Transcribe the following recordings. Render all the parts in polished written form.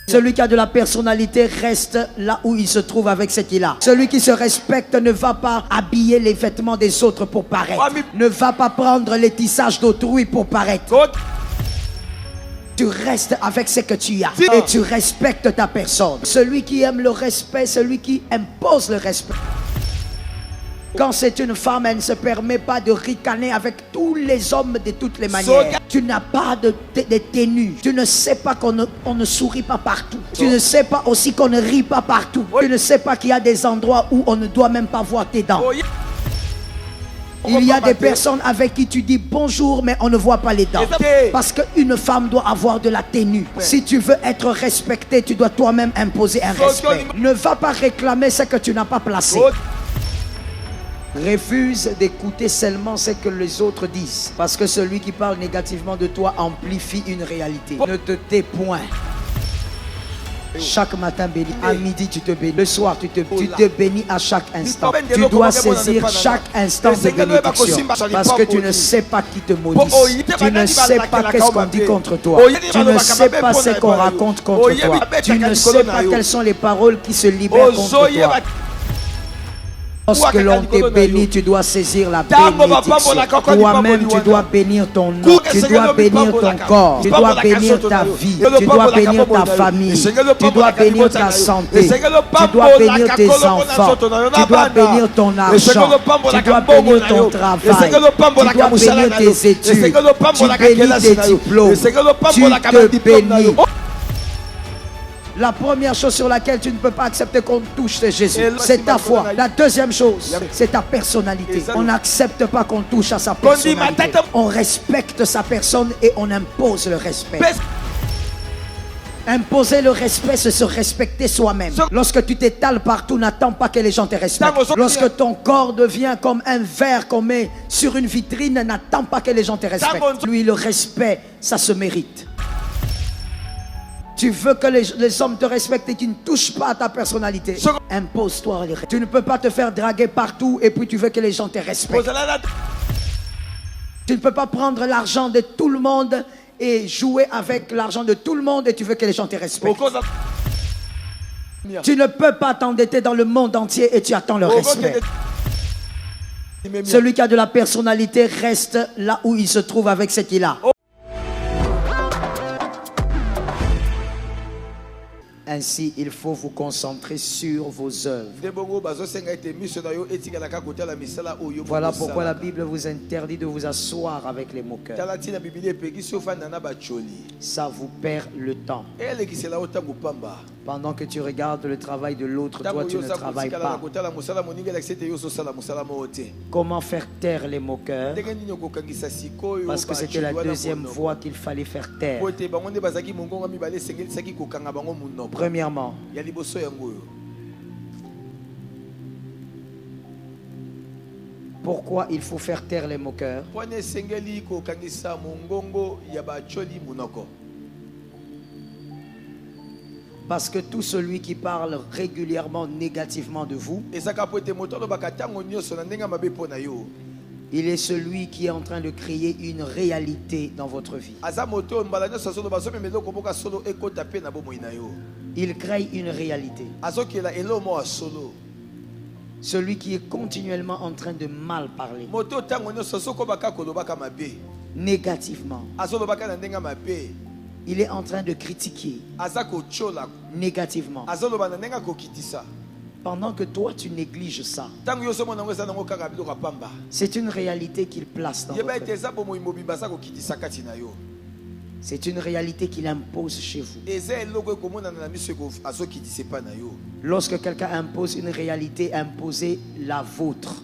Celui qui a de la personnalité reste là où il se trouve avec ce qu'il a. Celui qui se respecte ne va pas habiller les vêtements des autres pour paraître. Ne va pas prendre les tissages d'autrui pour paraître. Tu restes avec ce que tu as et tu respectes ta personne. Celui qui aime le respect, celui qui impose le respect. Quand c'est une femme, elle ne se permet pas de ricaner avec tous les hommes de toutes les manières. Tu n'as pas de tenue. Tu ne sais pas qu'on ne sourit pas partout. Tu ne sais pas aussi qu'on ne rit pas partout. Tu ne sais pas qu'il y a des endroits où on ne doit même pas voir tes dents. Il y a des personnes avec qui tu dis bonjour, mais on ne voit pas les dents. Parce qu'une femme doit avoir de la tenue. Si tu veux être respecté, tu dois toi-même imposer un respect. Ne va pas réclamer ce que tu n'as pas placé. Refuse d'écouter seulement ce que les autres disent. Parce que celui qui parle négativement de toi amplifie une réalité. Ne te tais point. Chaque matin béni, à midi tu te bénis, le soir tu te bénis à chaque instant. Tu dois saisir chaque instant de bénédiction. Parce que tu ne sais pas qui te maudit. Tu ne sais pas qu'est-ce qu'on dit contre toi. Tu ne sais pas ce qu'on raconte contre toi. Tu ne sais pas quelles sont les paroles qui se libèrent contre toi. Lorsque l'on te bénit, tu dois saisir la bénédiction. Toi-même, tu dois bénir ton nom. Tu dois bénir ton corps. Tu dois bénir ta vie. Tu dois bénir ta famille. Tu dois bénir ta santé. Tu dois bénir tes enfants. Tu dois bénir ton argent. Tu dois bénir ton travail. Tu dois bénir tes études. Tu bénis tes diplômes. Tu te bénis. La première chose sur laquelle tu ne peux pas accepter qu'on touche, c'est Jésus. C'est ta foi. La deuxième chose, c'est ta personnalité. On n'accepte pas qu'on touche à sa personnalité. On respecte sa personne et on impose le respect. Imposer le respect, c'est se respecter soi-même. Lorsque tu t'étales partout, n'attends pas que les gens te respectent. Lorsque ton corps devient comme un verre qu'on met sur une vitrine, n'attends pas que les gens te respectent. Lui, le respect, ça se mérite. Tu veux que les hommes te respectent et qu'ils ne touchent pas à ta personnalité. Impose-toi les règles. Tu ne peux pas te faire draguer partout et puis tu veux que les gens te respectent. Tu ne peux pas prendre l'argent de tout le monde et jouer avec l'argent de tout le monde et tu veux que les gens te respectent. Tu ne peux pas t'endetter dans le monde entier et tu attends le respect. Celui qui a de la personnalité reste là où il se trouve avec ce qu'il a. Ainsi, il faut vous concentrer sur vos œuvres. Voilà pourquoi la Bible vous interdit de vous asseoir avec les moqueurs. Ça vous perd le temps. Pendant que tu regardes le travail de l'autre, toi tu ne travailles pas. Comment faire taire les moqueurs? Parce que c'était la deuxième voie qu'il fallait faire taire. Premièrement, pourquoi il faut faire taire les moqueurs? Parce que tout celui qui parle régulièrement négativement de vous, il est celui qui est en train de créer une réalité dans votre vie. Il crée une réalité. Celui qui est continuellement en train de mal parler, négativement, il est en train de critiquer négativement. Pendant que toi tu négliges ça, c'est une réalité qu'il place dans votre vie. C'est une réalité qu'il impose chez vous. Lorsque quelqu'un impose une réalité, imposez la vôtre.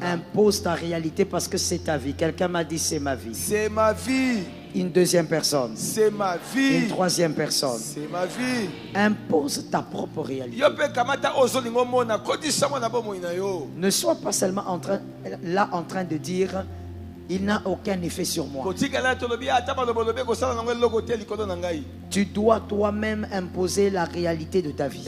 Impose ta réalité parce que c'est ta vie. Quelqu'un m'a dit c'est ma vie. C'est ma vie. Une deuxième personne. C'est ma vie. Une troisième personne. C'est ma vie. Impose ta propre réalité. Ne sois pas seulement en train de dire il n'a aucun effet sur moi. Tu dois toi-même imposer la réalité de ta vie.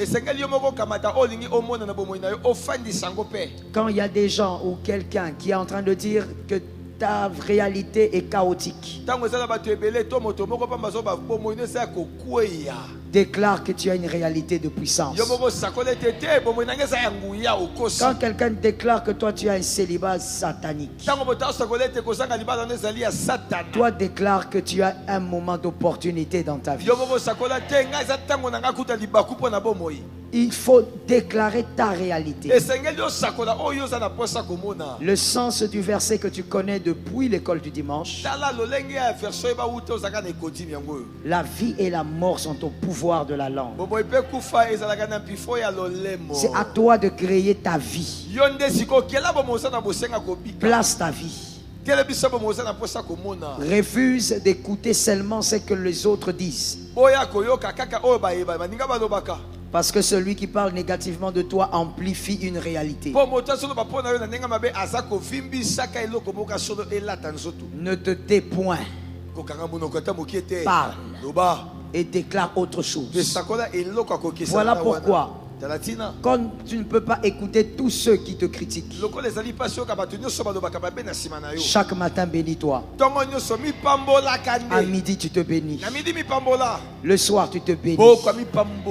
Quand il y a des gens ou quelqu'un qui est en train de dire que ta réalité est chaotique, déclare que tu as une réalité de puissance. Quand quelqu'un déclare que toi tu as un célibat satanique, toi déclare que tu as un moment d'opportunité dans ta vie. Il faut déclarer ta réalité. Le sens du verset que tu connais depuis l'école du dimanche: la vie et la mort sont au pouvoir de la langue. C'est à toi de créer ta vie. Place ta vie. Refuse d'écouter seulement ce que les autres disent. Parce que celui qui parle négativement de toi amplifie une réalité. Ne te tais point. Parle et déclare autre chose. Voilà pourquoi, quand tu ne peux pas écouter tous ceux qui te critiquent, chaque matin bénis-toi. À midi tu te bénis. Le soir tu te bénis.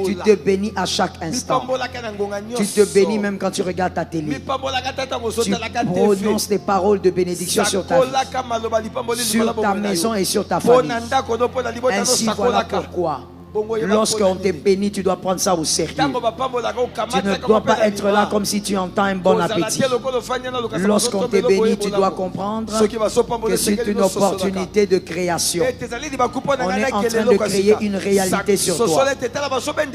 Tu te bénis à chaque instant. Tu te bénis même quand tu regardes ta télé. Tu prononces des paroles de bénédiction sur ta vie, sur ta maison et sur ta famille. Ainsi, voilà pourquoi, lorsqu'on te bénit, tu dois prendre ça au sérieux. Tu ne dois pas être là comme si tu entends un bon appétit. Lorsqu'on te bénit, tu dois comprendre que c'est une opportunité de création. On est en train de créer une réalité sur toi.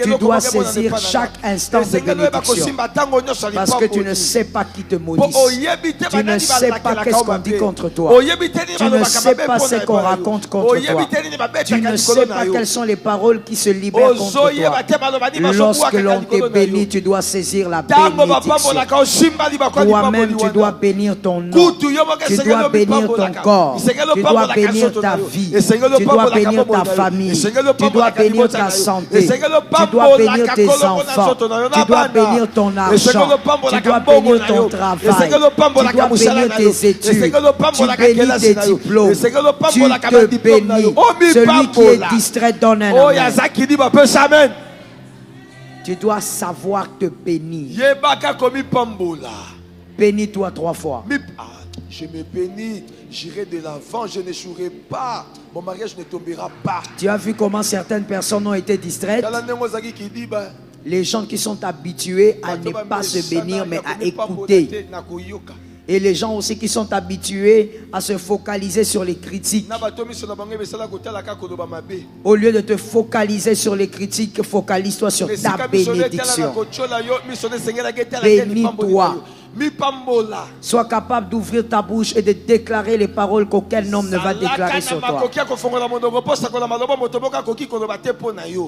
Tu dois saisir chaque instant de bénédiction, parce que tu ne sais pas qui te maudit. Tu ne sais pas qu'est-ce qu'on dit contre toi. Tu ne sais pas ce qu'on raconte contre toi. Tu ne sais pas quelles sont les paroles qui se libèrent contre toi. Lorsque l'on te bénit, tu dois saisir la bénédiction. Toi-même, tu dois bénir ton nom. Tu dois bénir ton corps. Tu dois bénir ta vie. Tu dois bénir ta famille. Tu dois bénir ta santé. Tu dois bénir tes enfants. Tu dois bénir ton argent. Tu dois bénir ton travail. Tu dois bénir tes études. Tu bénis tes diplômes. Tu te bénis. Celui qui est distrait donne un amen. Tu dois savoir te bénir. Bénis-toi 3 fois. Je me bénis, j'irai de l'avant, je n'échouerai pas. Mon mariage ne tombera pas. Tu as vu comment certaines personnes ont été distraites? Les gens qui sont habitués à ne pas se bénir mais à écouter. Et les gens aussi qui sont habitués à se focaliser sur les critiques. Au lieu de te focaliser sur les critiques, focalise-toi sur ta bénédiction. Bénis-toi. Sois capable d'ouvrir ta bouche et de déclarer les paroles qu'aucun homme ne va déclarer sur toi.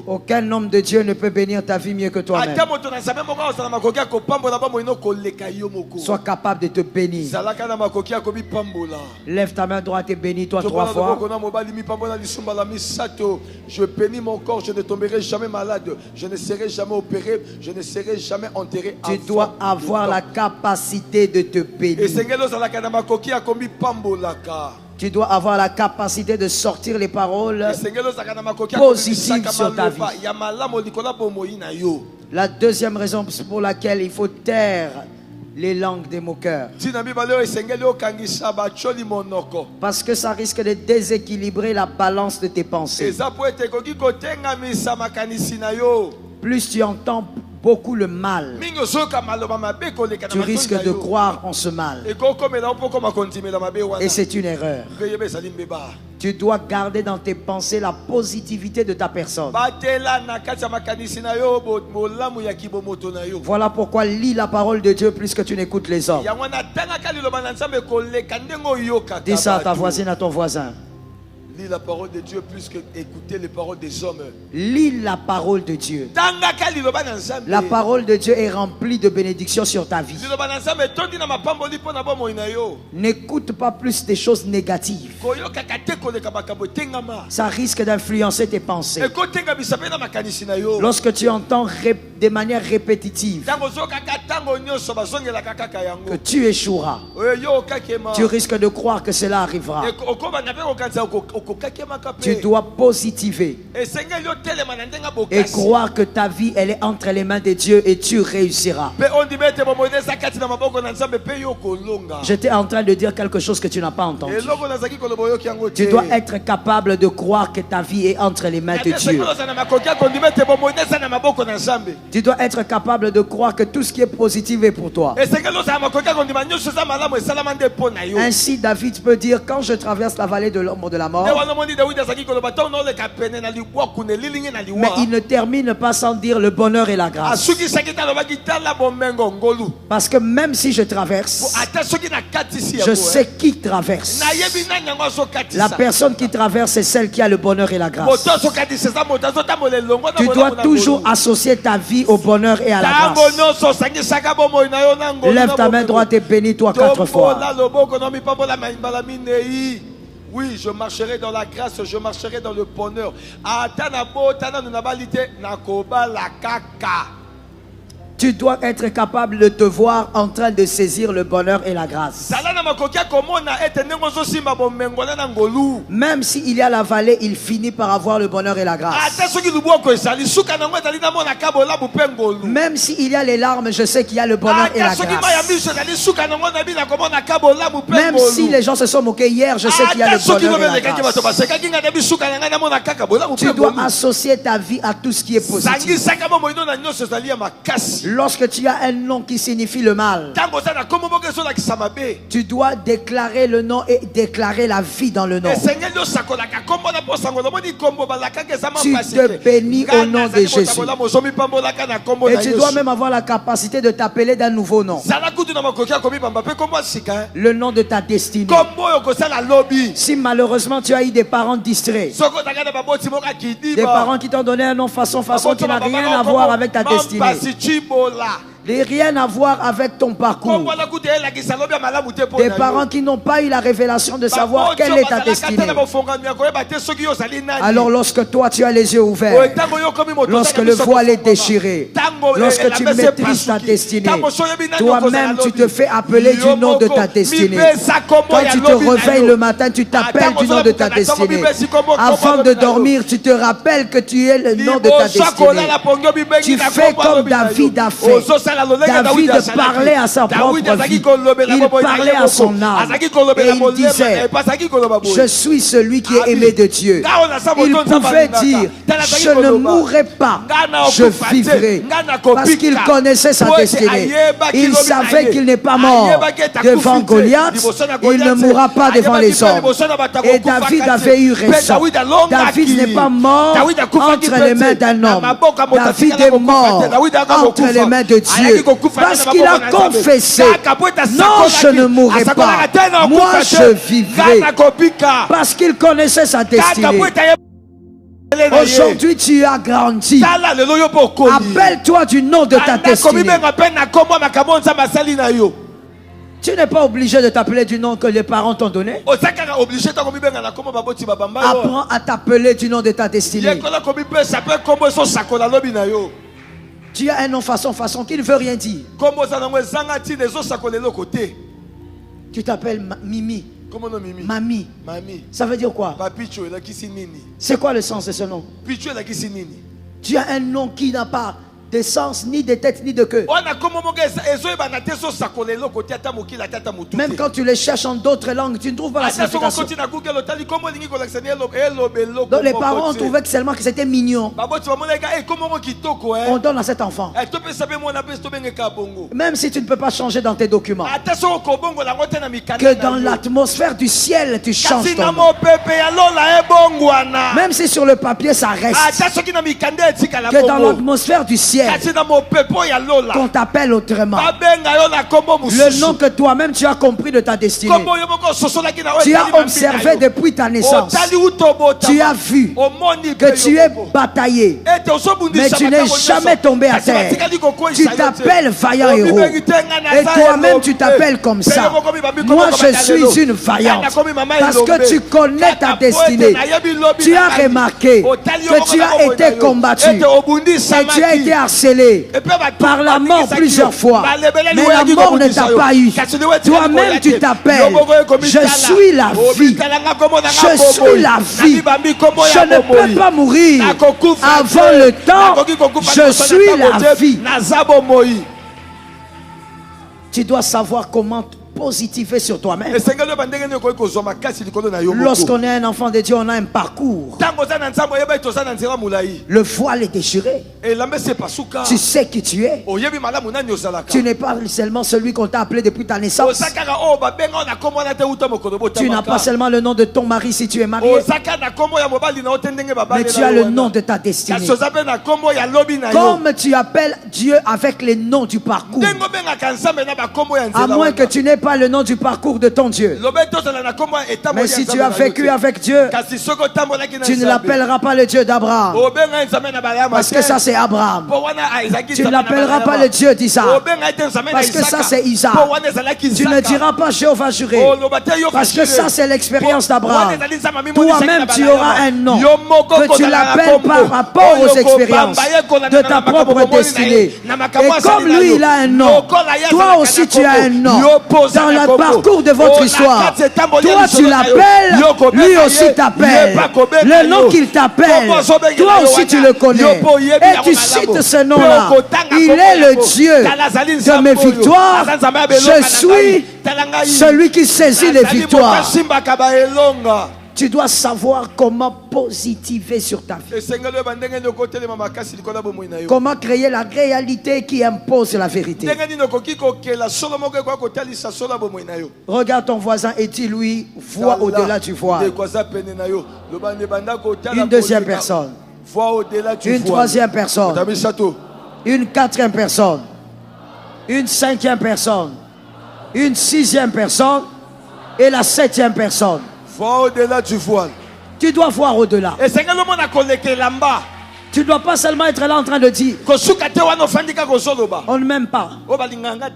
Aucun homme de Dieu ne peut bénir ta vie mieux que toi-même. Sois capable de te bénir. Lève ta main droite et bénis-toi 3 fois. Je bénis mon corps, je ne tomberai jamais malade, je ne serai jamais opéré, je ne serai jamais enterré. Tu dois avoir la capacité de te bénir. Tu dois avoir la capacité de sortir les paroles positives sur ta vie. La deuxième raison pour laquelle il faut taire les langues des moqueurs, parce que ça risque de déséquilibrer la balance de tes pensées. Plus tu entends beaucoup le mal, tu risques de croire en ce mal. Et c'est une erreur. Tu dois garder dans tes pensées la positivité de ta personne. Voilà pourquoi lis la parole de Dieu plus que tu n'écoutes les hommes. Dis ça à ta voisine, à ton voisin. Lis la parole de Dieu plus que écouter les paroles des hommes. Lis la parole de Dieu. La parole de Dieu est remplie de bénédictions sur ta vie. N'écoute pas plus des choses négatives. Ça risque d'influencer tes pensées. Lorsque tu entends de manière répétitive, que tu échoueras. Tu risques de croire que cela arrivera. Tu dois positiver et croire que ta vie, elle est entre les mains de Dieu et tu réussiras. J'étais en train de dire quelque chose que tu n'as pas entendu. Tu dois être capable de croire que ta vie est entre les mains de Dieu. Tu dois être capable de croire que tout ce qui est positif est pour toi. Ainsi, David peut dire, quand je traverse la vallée de l'ombre de la mort, mais il ne termine pas sans dire le bonheur et la grâce. Parce que même si je traverse, je sais qui traverse. La personne qui traverse, c'est celle qui a le bonheur et la grâce. Tu dois toujours associer ta vie au bonheur et à la grâce. Lève ta main droite et bénis-toi 4 fois. Oui, je marcherai dans la grâce, je marcherai dans le bonheur. Tu dois être capable de te voir en train de saisir le bonheur et la grâce. Même s'il y a la vallée, il finit par avoir le bonheur et la grâce. Même s'il y a les larmes, je sais qu'il y a le bonheur et la grâce. Même si les gens se sont moqués hier, je sais qu'il y a le bonheur et la grâce. Tu dois associer ta vie à tout ce qui est positif. Lorsque tu as un nom qui signifie le mal, tu dois déclarer le nom et déclarer la vie dans le nom. Tu te bénis au nom de Jésus. Et tu dois même avoir la capacité de t'appeler d'un nouveau nom. Le nom de ta destinée. Si malheureusement tu as eu des parents distraits, des parents qui t'ont donné un nom façon qui n'a rien à voir avec ta destinée, et rien à voir avec ton parcours. Des parents qui n'ont pas eu la révélation de savoir quelle est ta destinée. Alors lorsque toi tu as les yeux ouverts, lorsque le voile est déchiré, lorsque tu maîtrises ta destinée, toi-même tu te fais appeler du nom de ta destinée. Quand tu te réveilles le matin, tu t'appelles du nom de ta destinée. Avant de dormir, tu te rappelles que tu es le nom de ta destinée. Tu fais comme David a fait. David parlait à sa propre vie. Il parlait à son âme. Et il disait, je suis celui qui est aimé de Dieu. Il pouvait dire, je ne mourrai pas, je vivrai. Parce qu'il connaissait sa destinée. Il savait qu'il n'est pas mort devant Goliath. Il ne mourra pas devant les hommes. Et David avait eu raison. David n'est pas mort entre les mains d'un homme. David est mort entre les mains de Dieu. Parce qu'il a confessé, non, je ne mourrai pas, moi je vivrai. Parce qu'il connaissait sa destinée. Aujourd'hui tu as grandi. Appelle-toi du nom de ta destinée. Tu n'es pas obligé de t'appeler du nom que les parents t'ont donné. Apprends à t'appeler du nom de ta destinée. Tu as un nom façon qui ne veut rien dire. Tu t'appelles Mimi. Mamie. Ça veut dire quoi? C'est quoi le sens de ce nom? Tu as un nom qui n'a pas de sens, ni de tête, ni de queue. Même quand tu les cherches en d'autres langues, tu ne trouves pas la signification. Donc les parents ont trouvé seulement que c'était mignon. On donne à cet enfant. Même si tu ne peux pas changer dans tes documents, que dans l'atmosphère du ciel, tu changes ton nom. Même si sur le papier ça reste, que dans l'atmosphère du ciel, qu'on t'appelle autrement. Le nom que toi-même tu as compris de ta destinée. Tu as observé depuis ta naissance. Tu as vu que tu es bataillé, mais tu n'es jamais tombé à terre. Tu t'appelles vaillant héros. Et toi-même tu t'appelles comme ça. Moi je suis une vaillante. Parce que tu connais ta destinée. Tu as remarqué que tu as été combattu. Et tu as été harcelé par la mort plusieurs fois, mais la mort ne t'a pas eu. Toi-même tu t'appelles, je suis la vie, je suis la vie, je ne peux pas mourir avant le temps, je suis la vie. Tu dois savoir comment positiver sur toi-même. Lorsqu'on est un enfant de Dieu, on a un parcours. Le voile est déchiré. Tu sais qui tu es. Tu n'es pas seulement celui qu'on t'a appelé depuis ta naissance. Tu n'as pas seulement le nom de ton mari si tu es marié, mais tu as le nom de ta destinée. Comme tu appelles Dieu avec les noms du parcours, à moins que tu n'aies pas le nom du parcours de ton Dieu. Mais si tu as vécu avec Dieu, tu ne l'appelleras pas le Dieu d'Abraham, parce que ça c'est Abraham. Tu ne l'appelleras pas le Dieu d'Isaac, parce que ça c'est Isaac. Tu ne diras pas Jéhovah Jireh, parce que ça c'est l'expérience d'Abraham. Toi-même tu auras un nom que tu l'appelles par rapport aux expériences de ta propre destinée. Et comme lui il a un nom, toi aussi tu as un nom. Dans le parcours de votre histoire, toi tu l'appelles, lui aussi t'appelle. Le nom qu'il t'appelle, toi aussi tu le connais. Et tu cites ce nom-là. Il est le Dieu de mes victoires. Je suis celui qui saisit les victoires. Tu dois savoir comment positiver sur ta vie. Comment créer la réalité qui impose la vérité. Regarde ton voisin et dis-lui, vois au-delà du voile. Une deuxième personne. Une troisième personne. Une quatrième personne. Une cinquième personne. Une sixième personne. Et la septième personne. Vois au-delà du voile. Tu dois voir au-delà. Tu ne dois pas seulement être là en train de dire on ne m'aime pas.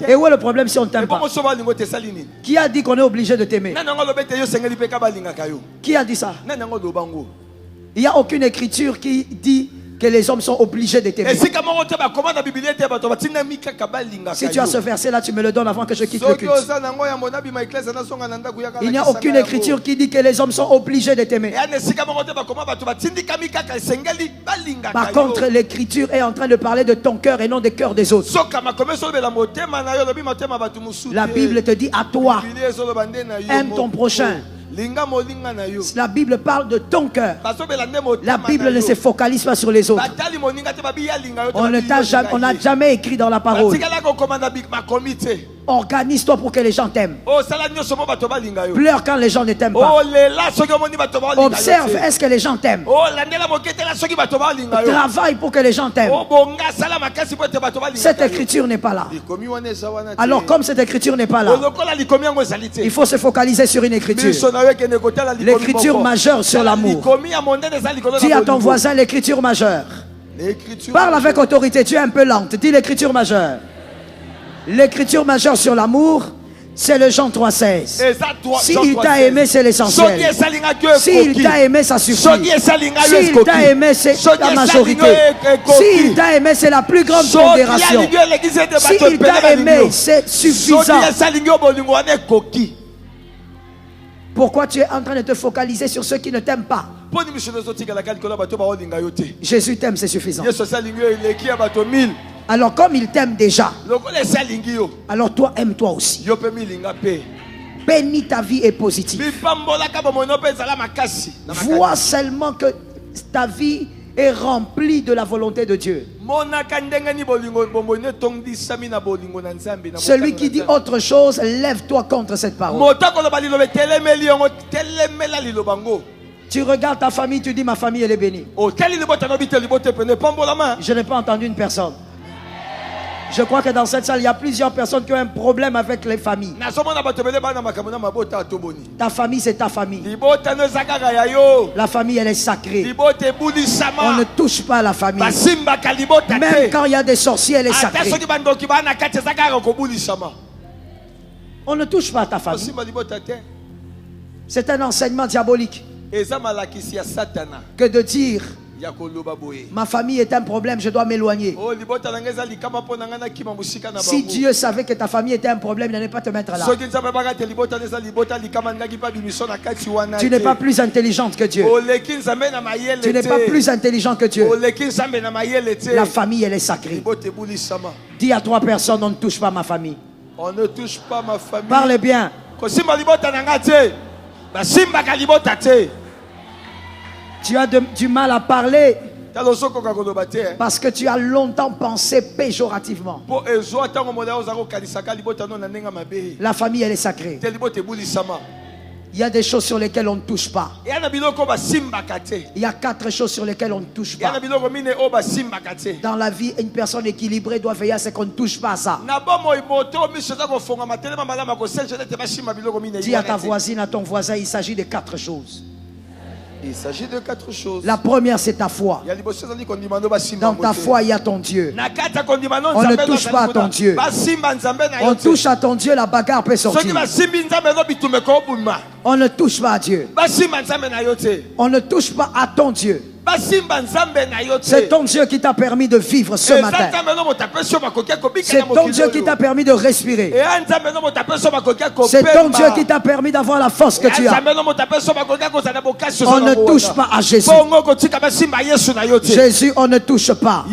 Et où est le problème si on ne t'aime pas? Qui a dit qu'on est obligé de t'aimer? Qui a dit ça? Il n'y a aucune écriture qui dit que les hommes sont obligés de t'aimer. Si tu as ce verset là, tu me le donnes avant que je quitte le culte. Il n'y a aucune écriture qui dit que les hommes sont obligés de t'aimer. Par contre, l'écriture est en train de parler de ton cœur et non des cœurs des autres. La Bible te dit à toi, aime ton prochain. La Bible parle de ton cœur. La Bible ne se focalise pas sur les autres. On n'a jamais écrit dans la parole organise-toi pour que les gens t'aiment. Pleure quand les gens ne t'aiment pas. Observe, est-ce que les gens t'aiment? Travaille pour que les gens t'aiment. Cette écriture n'est pas là. Alors comme cette écriture n'est pas là, il faut se focaliser sur une écriture. L'écriture majeure sur l'amour. Dis à ton voisin l'écriture majeure. Parle avec autorité, tu es un peu lente. Dis l'écriture majeure. L'écriture majeure sur l'amour, c'est le Jean 3,16. S'il t'a aimé, c'est l'essentiel. S'il t'a aimé, ça suffit. S'il t'a aimé, c'est la majorité. S'il t'a aimé, c'est la plus grande pondération. S'il t'a aimé, c'est suffisant. Pourquoi tu es en train de te focaliser sur ceux qui ne t'aiment pas? Jésus t'aime, c'est suffisant. Alors comme il t'aime déjà, alors toi aime-toi aussi. Bénis ta vie est positive. Vois seulement que ta vie est remplie de la volonté de Dieu. Celui qui dit autre chose, lève-toi contre cette parole. Tu regardes ta famille, tu dis ma famille elle est bénie. Je n'ai pas entendu une personne. Je crois que dans cette salle, il y a plusieurs personnes qui ont un problème avec les familles. Ta famille, c'est ta famille. La famille, elle est sacrée. On ne touche pas à la famille. Même quand il y a des sorciers, elle est sacrée. On ne touche pas à ta famille. C'est un enseignement diabolique que de dire Ma famille est un problème, je dois m'éloigner. Si Dieu savait que ta famille était un problème, il n'allait pas te mettre là. Tu n'es pas plus intelligente que Dieu. Tu n'es pas plus intelligent que Dieu. La famille, elle est sacrée. Dis à 3 personnes, on ne touche pas ma famille. On ne touche pas ma famille. Parlez bien. Tu as du mal à parler parce que tu as longtemps pensé péjorativement. La famille, elle est sacrée. Il y a des choses sur lesquelles on ne touche pas. Il y a 4 choses sur lesquelles on ne touche pas. Dans la vie, une personne équilibrée doit veiller à ce qu'on ne touche pas à ça. Dis à ta voisine, à ton voisin, il s'agit de 4 choses. Il s'agit de 4 choses. La première, c'est ta foi. Dans ta foi, il y a ton Dieu. On ne touche pas à ton Dieu. On touche à ton Dieu, la bagarre peut sortir. On ne touche pas à Dieu. On ne touche pas à ton Dieu. C'est ton Dieu qui t'a permis de vivre ce matin. C'est ton Dieu qui t'a permis de respirer. C'est ton Dieu qui t'a permis d'avoir la force que tu as. On ne touche pas à Jésus. Jésus, on ne touche pas.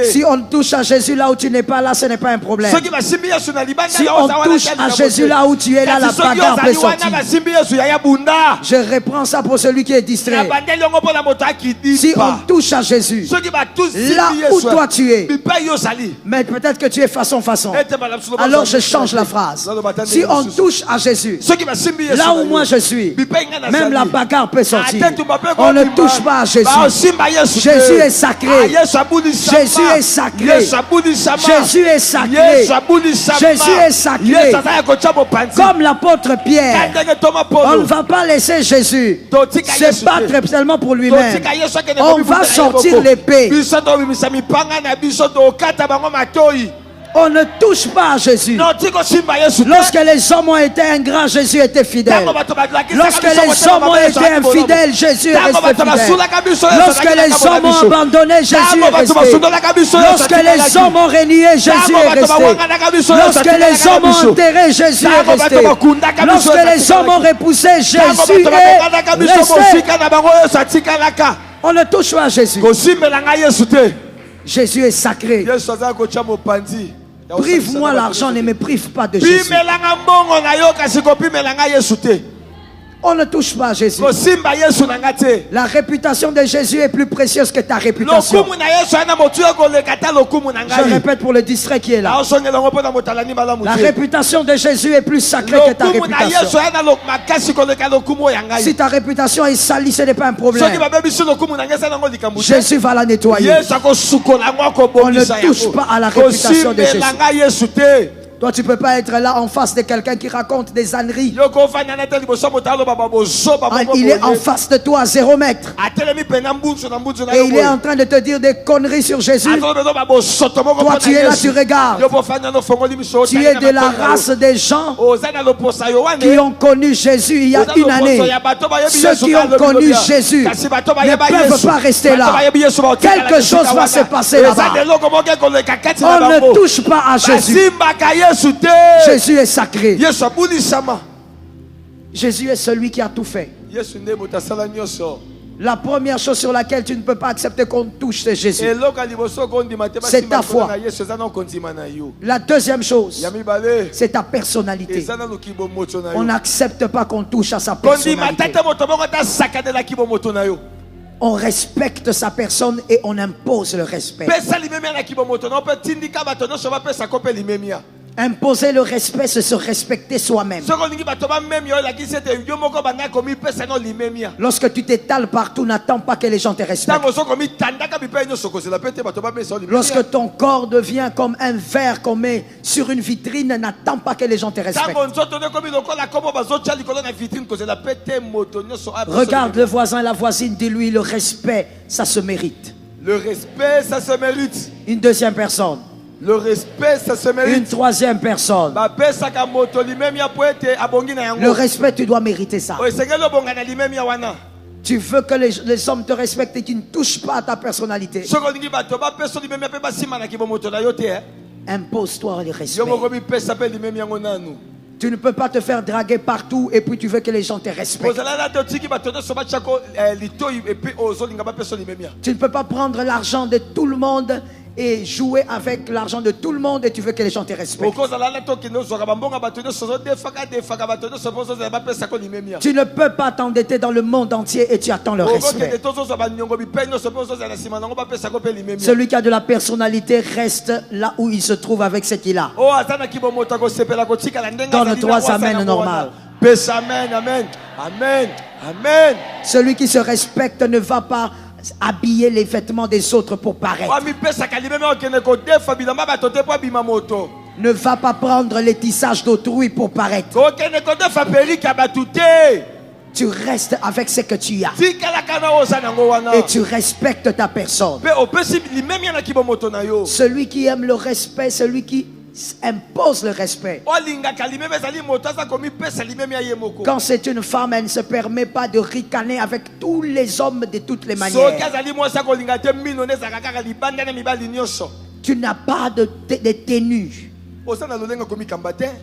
Si on touche à Jésus là où tu n'es pas, là ce n'est pas un problème. Si on touche à Jésus là où tu es, là la bagarre peut sortir. Je reprends ça pour celui qui est distrait. Si on touche à Jésus, là où toi tu es, mais peut-être que tu es façon, alors je change la phrase. Si on touche à Jésus, là où moi je suis, même la bagarre peut sortir. On ne touche pas à Jésus. Jésus est sacré. Jésus est sacré. Jésus est sacré. Jésus est sacré. Comme l'apôtre Pierre, on ne va pas laisser Jésus se battre seulement pour lui-même. On va sortir l'épée. On ne touche pas à Jésus. Lorsque les hommes ont été ingrats, Jésus était fidèle. Lorsque les hommes ont été infidèles, Jésus est resté fidèle. Lorsque les hommes ont abandonné, Jésus est resté. Lorsque les hommes ont renié, Jésus est resté. Lorsque les hommes ont enterré, Jésus est resté. Lorsque les hommes ont repoussé, Jésus est resté. On ne touche pas à Jésus. Jésus est sacré. Prive-moi l'argent, ne me prive pas de Jésus. On ne touche pas à Jésus. La réputation de Jésus est plus précieuse que ta réputation. Je répète pour le distrait qui est là. La réputation de Jésus est plus sacrée que ta réputation. Si ta réputation est salie, ce n'est pas un problème. Jésus va la nettoyer. On ne touche pas à la réputation de Jésus. Toi, tu ne peux pas être là en face de quelqu'un qui raconte des âneries. Il est en face de toi à 0 mètre. Et il est en train de te dire des conneries sur Jésus. Toi, tu es là, tu regardes. Tu es de la race des gens qui ont connu Jésus il y a 1 année. Ceux qui ont connu Jésus ne peuvent pas rester là. Quelque chose va se passer là-bas. On ne touche pas à Jésus. Jésus est sacré. Jésus est celui qui a tout fait. La première chose sur laquelle tu ne peux pas accepter qu'on touche, c'est Jésus. C'est ta foi. La deuxième chose, c'est ta personnalité. On n'accepte pas qu'on touche à sa personnalité. On respecte sa personne et on impose le respect. Imposer le respect, c'est se respecter soi-même. Lorsque tu t'étales partout, n'attends pas que les gens te respectent. Lorsque ton corps devient comme un verre qu'on met sur une vitrine, n'attends pas que les gens te respectent. Regarde le voisin, la voisine, dis-lui, le respect, ça se mérite. Le respect, ça se mérite. Une deuxième personne. Le respect, ça se mérite. Une troisième personne. Le respect, tu dois mériter ça. Tu veux que les hommes te respectent et qu'ils ne touchent pas à ta personnalité. Impose-toi le respect. Tu ne peux pas te faire draguer partout et puis tu veux que les gens te respectent. Tu ne peux pas prendre l'argent de tout le monde et jouer avec l'argent de tout le monde et tu veux que les gens te respectent. Tu ne peux pas t'endetter dans le monde entier et tu attends le respect. Celui qui a de la personnalité reste là où il se trouve avec ce qu'il a. Donne-toi amen normal. Amen, amen, amen, amen. Celui qui se respecte ne va pas habiller les vêtements des autres pour paraître. Ne va pas prendre les tissages d'autrui pour paraître. Tu restes avec ce que tu as. Et tu respectes ta personne. Celui qui aime le respect, celui qui impose le respect. Quand c'est une femme, elle ne se permet pas de ricaner avec tous les hommes de toutes les manières. Tu n'as pas de tenue.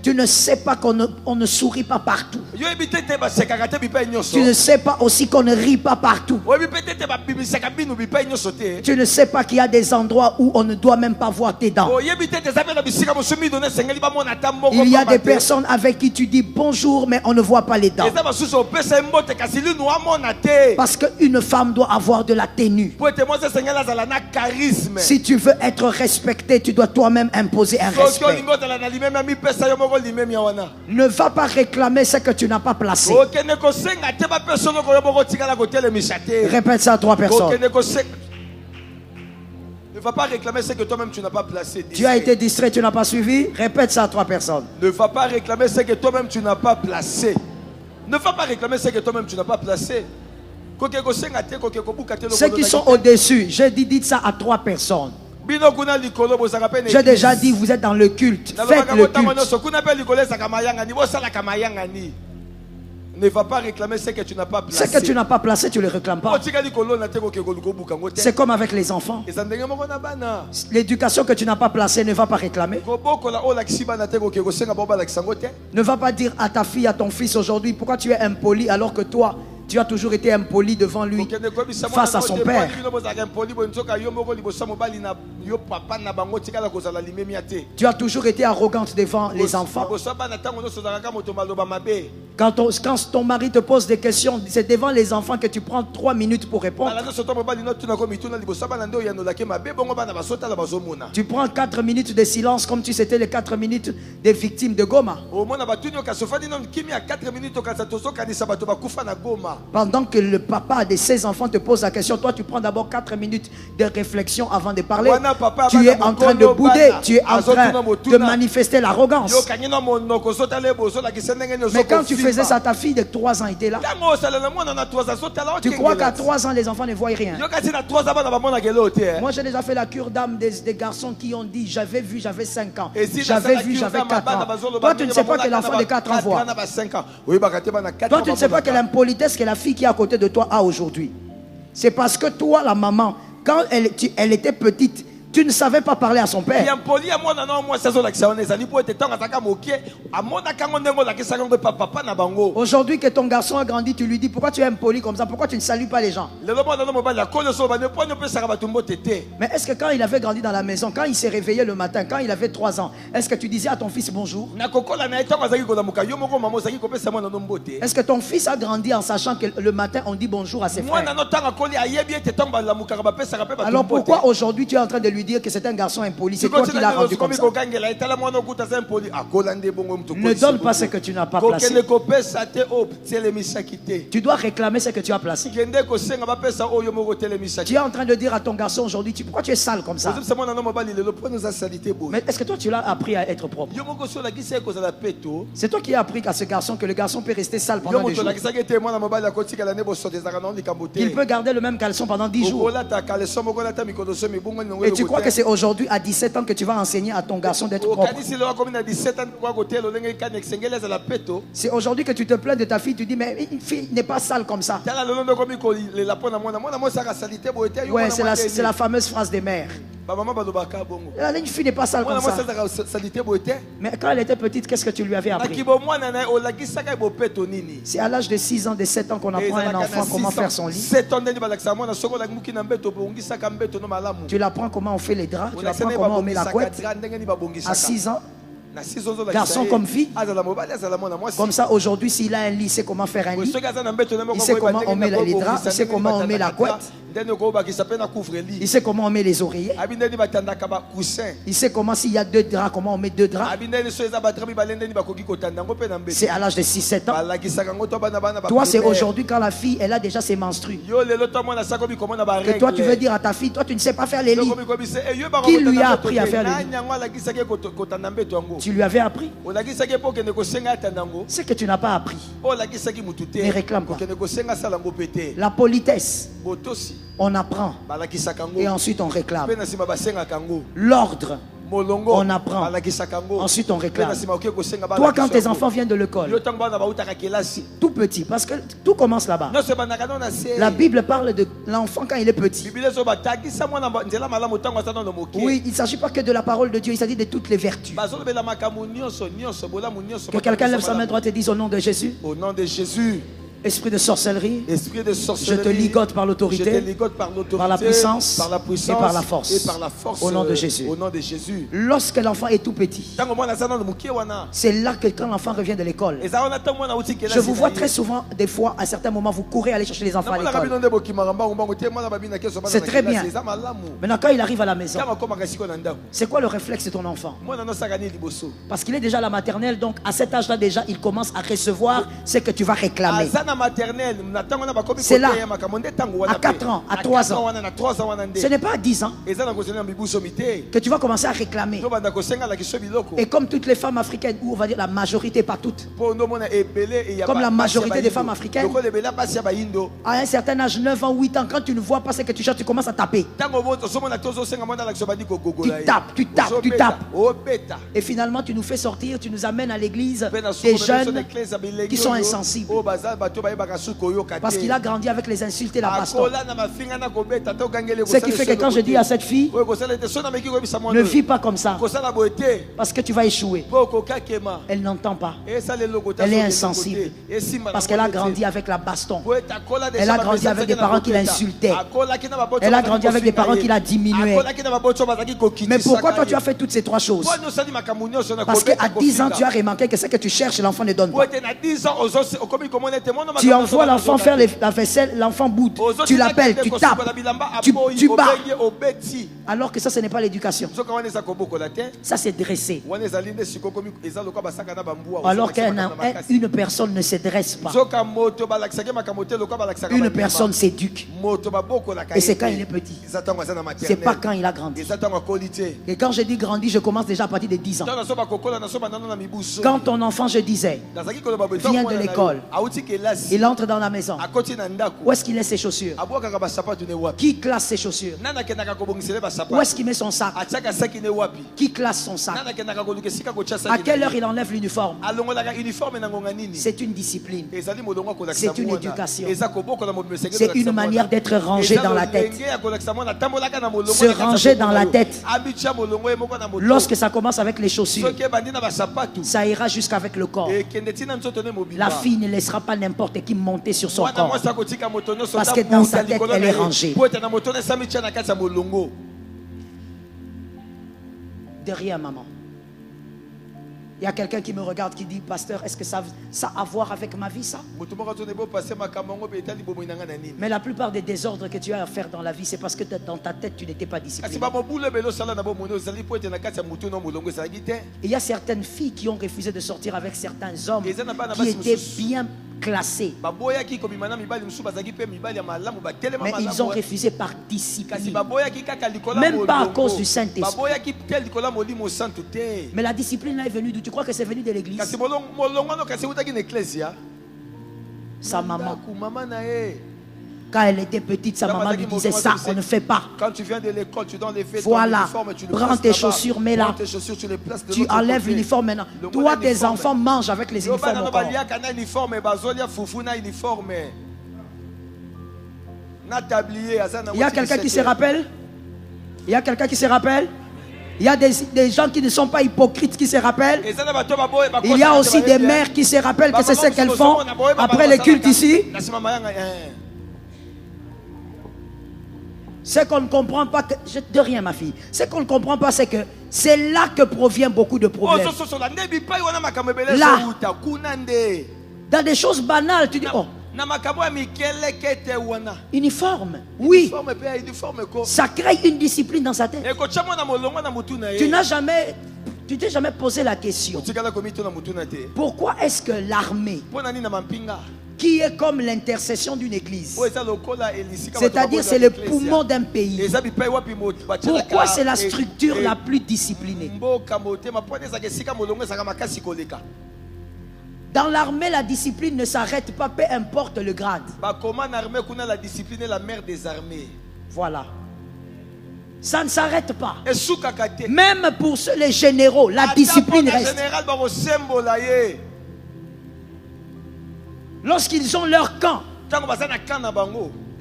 Tu ne sais pas qu'on ne sourit pas partout. Tu ne sais pas aussi qu'on ne rit pas partout. Tu ne sais pas qu'il y a des endroits où on ne doit même pas voir tes dents. Il y a des personnes avec qui tu dis bonjour mais on ne voit pas les dents. Parce qu'une femme doit avoir de la tenue. Si tu veux être respecté, tu dois toi-même imposer un respect. Ne va pas réclamer ce que tu n'as pas placé. Répète ça à 3 personnes. Ne va pas réclamer ce que toi-même tu n'as pas placé. Tu as été distrait, tu n'as pas suivi. Répète ça à 3 personnes. Ne va pas réclamer ce que toi-même tu n'as pas placé. Ne va pas réclamer ce que toi-même tu n'as pas placé. Ceux qui sont au-dessus, j'ai dit dites ça à 3 personnes. J'ai déjà dit, vous êtes dans le culte. Faites le culte. Ne va pas réclamer ce que tu n'as pas placé. Ce que tu n'as pas placé, tu ne le réclames pas. C'est comme avec les enfants. L'éducation que tu n'as pas placée, ne va pas réclamer. Ne va pas dire à ta fille, à ton fils aujourd'hui, pourquoi tu es impoli alors que toi, tu as toujours été impoli devant lui, face à son père. Tu as toujours été arrogante devant les enfants. Quand ton mari te pose des questions, c'est devant les enfants que tu prends 3 minutes pour répondre. Tu prends 4 minutes de silence comme si c'était les 4 minutes des victimes de Goma. Pendant que le papa de ses enfants te pose la question, toi tu prends d'abord 4 minutes de réflexion avant de parler. Tu es en train de bouder, tu es en train de manifester l'arrogance. Mais quand tu faisais ça, ta fille de 3 ans était là. Tu crois qu'à 3 ans les enfants ne voient rien? Moi j'ai déjà fait la cure d'âme des garçons qui ont dit j'avais vu, j'avais 5 ans. J'avais vu, j'avais 4 ans. Toi tu ne sais pas que l'enfant de 4 ans voit. Toi tu ne sais pas que l'impolitesse que la fille qui est à côté de toi a aujourd'hui. C'est parce que toi la maman, quand elle était petite, tu ne savais pas parler à son père. Aujourd'hui que ton garçon a grandi, tu lui dis pourquoi tu es impoli comme ça, pourquoi tu ne salues pas les gens? Mais est-ce que quand il avait grandi dans la maison, quand il s'est réveillé le matin, quand il avait 3 ans, est-ce que tu disais à ton fils bonjour? Est-ce que ton fils a grandi en sachant que le matin on dit bonjour à ses frères? Alors pourquoi aujourd'hui tu es en train de lui dire que c'est un garçon impoli? C'est toi qui l'as rendu comme ça. Ne donne pas ce que tu n'as pas placé. Tu dois réclamer ce que tu as placé. Tu es en train de dire à ton garçon aujourd'hui, pourquoi tu es sale comme ça? Mais est-ce que toi tu l'as appris à être propre? C'est toi qui as appris à ce garçon que le garçon peut rester sale pendant des jours. Il peut garder le même caleçon pendant 10 jours. Et tu crois que c'est aujourd'hui à 17 ans que tu vas enseigner à ton garçon d'être propre? C'est aujourd'hui que tu te plains de ta fille, tu dis mais une fille n'est pas sale comme ça. Ouais, c'est la fameuse phrase des mères. Une fille n'est pas sale comme ça. Mais quand elle était petite, qu'est-ce que tu lui avais appris? C'est à l'âge de 6 ans, de 7 ans qu'on apprend à un enfant comment faire son lit. Tu l'apprends comment on fait les draps, tu l'apprends comment on met la couette. À 6 ans, garçon comme fille. Comme ça, aujourd'hui, s'il a un lit, il sait comment faire un lit. Il sait comment on met les draps, il sait comment on met la couette. Il sait comment on met les oreillers. Il sait comment, s'il y a 2 draps, comment on met 2 draps. C'est à l'âge de 6-7 ans. Toi, c'est aujourd'hui quand la fille, elle a déjà ses menstrues. Que toi, tu veux dire à ta fille, toi, tu ne sais pas faire les lits. Qui lui a appris à faire les lits? Tu lui avais appris. Ce que tu n'as pas appris, ne réclame pas. La politesse, on apprend et ensuite on réclame. L'ordre, on apprend, ensuite on réclame. Toi, quand tes enfants viennent de l'école, tout petit, parce que tout commence là-bas. La Bible parle de l'enfant quand il est petit. Oui, il ne s'agit pas que de la parole de Dieu, il s'agit de toutes les vertus. Que quelqu'un lève sa main droite et dise au nom de Jésus. Au nom de Jésus. Esprit de sorcellerie, je te ligote par l'autorité, par la puissance et par la force. Au nom de Jésus. Lorsque l'enfant est tout petit, c'est là que quand l'enfant revient de l'école, je vous vois très souvent, des fois, à certains moments, vous courez aller chercher les enfants à l'école. C'est très bien. Maintenant, quand il arrive à la maison, c'est quoi le réflexe de ton enfant? Parce qu'il est déjà à la maternelle, donc à cet âge-là déjà, il commence à recevoir ce que tu vas réclamer. C'est là, à 4 ans, à 3 ans. Ce n'est pas à 10 ans que tu vas commencer à réclamer. Et comme toutes les femmes africaines, ou on va dire la majorité, pas toutes, comme la majorité des femmes africaines, à un certain âge, 9 ans, 8 ans, quand tu ne vois pas ce que tu cherches, tu commences à taper. Tu tapes. Et finalement, tu nous fais sortir, tu nous amènes à l'église des jeunes qui sont insensibles. Parce qu'il a grandi avec les insultes et la baston. Ce qui fait que quand je dis à cette fille, ne vis pas comme ça, parce que tu vas échouer, elle n'entend pas. Elle est insensible. Parce qu'elle a grandi avec la baston. Elle a grandi avec des parents qui l'insultaient. Elle a grandi avec des parents qui la diminuaient. Mais pourquoi toi tu as fait toutes ces 3 choses? Parce qu'à 10 ans tu as remarqué que ce que tu cherches, l'enfant ne donne pas. Tu envoies l'enfant faire la vaisselle, l'enfant boude. Tu l'appelles, tu tapes, tu bats. Alors que ça, ce n'est pas l'éducation. Ça, c'est dresser. Alors qu'une personne ne se dresse pas. Une personne s'éduque. Et c'est quand il est petit. C'est pas quand il a grandi. Et quand je dis grandi, je commence déjà à partir de 10 ans. Quand ton enfant, je disais, vient de l'école, il entre dans la maison. Où est-ce qu'il laisse ses chaussures? Qui classe ses chaussures? Où est-ce qu'il met son sac? Qui classe son sac? À quelle heure il enlève l'uniforme? C'est une discipline. C'est une éducation. C'est une manière d'être rangé dans la tête. Se ranger dans la tête. Lorsque ça commence avec les chaussures, ça ira jusqu'avec le corps. La fille ne laissera pas n'importe qui monter sur son corps. Parce que dans sa tête, elle est rangée. Derrière maman. Il y a quelqu'un qui me regarde qui dit, pasteur, est-ce que ça a à voir avec ma vie, ça? Mais la plupart des désordres que tu as à faire dans la vie, c'est parce que dans ta tête, tu n'étais pas discipliné. Il y a certaines filles qui ont refusé de sortir avec certains hommes qui étaient bien classés. Mais ils ont refusé par discipline. Même pas à cause du Saint-Esprit. Mais la discipline là est venue d'où? Tu crois que c'est venu de l'église? Sa maman. Quand elle était petite, sa maman lui disait ça, on ne fait pas. Quand tu viens de l'école, tu dois les faire. Voilà, prends tes chaussures, mets là. Tu enlèves l'uniforme maintenant. Toi, tes enfants mangent avec les uniformes encore. Il y a quelqu'un qui se rappelle? Il y a quelqu'un qui se rappelle? Il y a des gens qui ne sont pas hypocrites qui se rappellent. Il y a aussi des mères qui se rappellent que c'est ce qu'elles font après le culte ici. Ce qu'on ne comprend pas, de rien ma fille, ce qu'on ne comprend pas c'est que c'est là que provient beaucoup de problèmes. Là, dans des choses banales, tu dis, oh, uniforme, oui, ça crée une discipline dans sa tête. Tu t'es jamais posé la question, pourquoi est-ce que l'armée, qui est comme l'intercession d'une église, c'est-à-dire c'est le poumon d'un pays, pourquoi c'est la structure la plus disciplinée? Dans l'armée, la discipline ne s'arrête pas, peu importe le grade. Voilà. Ça ne s'arrête pas. Même pour les généraux, la discipline reste. Lorsqu'ils ont leur camp,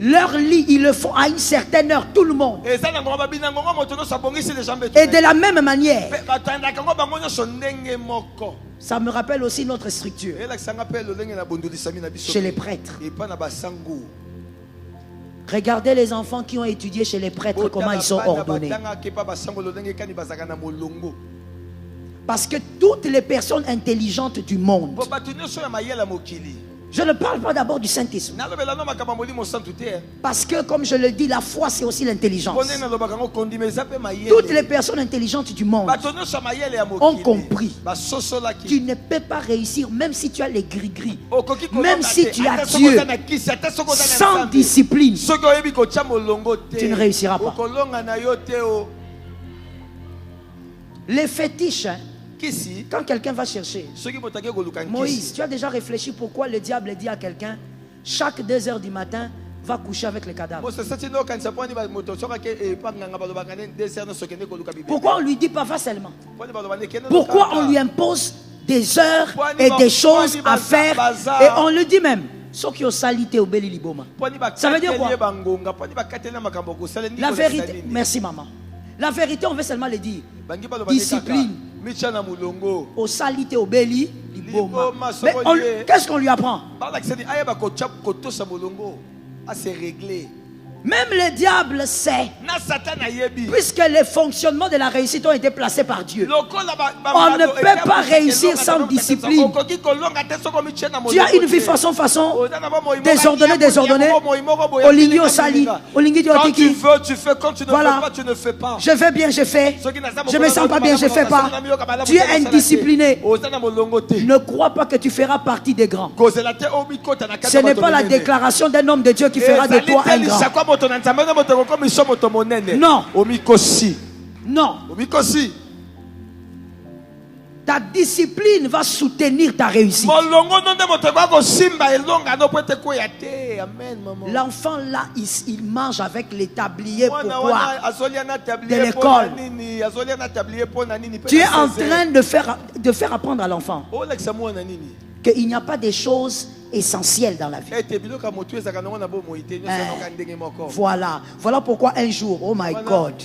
leur lit, ils le font à une certaine heure, tout le monde. Et de la même manière, ça me rappelle aussi notre structure chez les prêtres. Regardez les enfants qui ont étudié chez les prêtres, comment ils sont ordonnés. Parce que toutes les personnes intelligentes du monde, je ne parle pas d'abord du Saint-Esprit. Parce que, comme je le dis, la foi, c'est aussi l'intelligence. Toutes les personnes intelligentes du monde ont compris. Tu ne peux pas réussir, même si tu as les gris-gris, même si tu as Dieu, sans discipline, tu ne réussiras pas. Les fétiches, hein, quand quelqu'un va chercher Moïse, tu as déjà réfléchi pourquoi le diable dit à quelqu'un chaque 2 heures du matin va coucher avec le cadavre? Pourquoi on lui dit pas facilement? Pourquoi on lui impose des heures et des choses à faire et on lui dit même ce qui est salité au beli liboma? Ça veut dire quoi? La vérité, merci maman. La vérité, on veut seulement le dire. Discipline. Au salité au beli liboma. Mais qu'est-ce qu'on lui apprend? C'est réglé. Même le diable sait, puisque les fonctionnements de la réussite ont été placés par Dieu. On ne peut pas réussir sans discipline. Tu as une vie façon, désordonnée. Olingi osali, olingi quand tu veux, tu fais. Quand tu ne veux pas, tu ne fais pas. Je vais bien, je fais. Je me sens pas bien, je fais pas. Tu es indiscipliné. Ne crois pas que tu feras partie des grands. Ce n'est pas la déclaration d'un homme de Dieu qui fera de toi un grand. Non. Non. Ta discipline va soutenir ta réussite. L'enfant là, il mange avec les tabliers. Pourquoi? De l'école. Tu es en train de faire apprendre à l'enfant qu'il n'y a pas des choses essentielles dans la vie. Voilà pourquoi un jour, oh my God,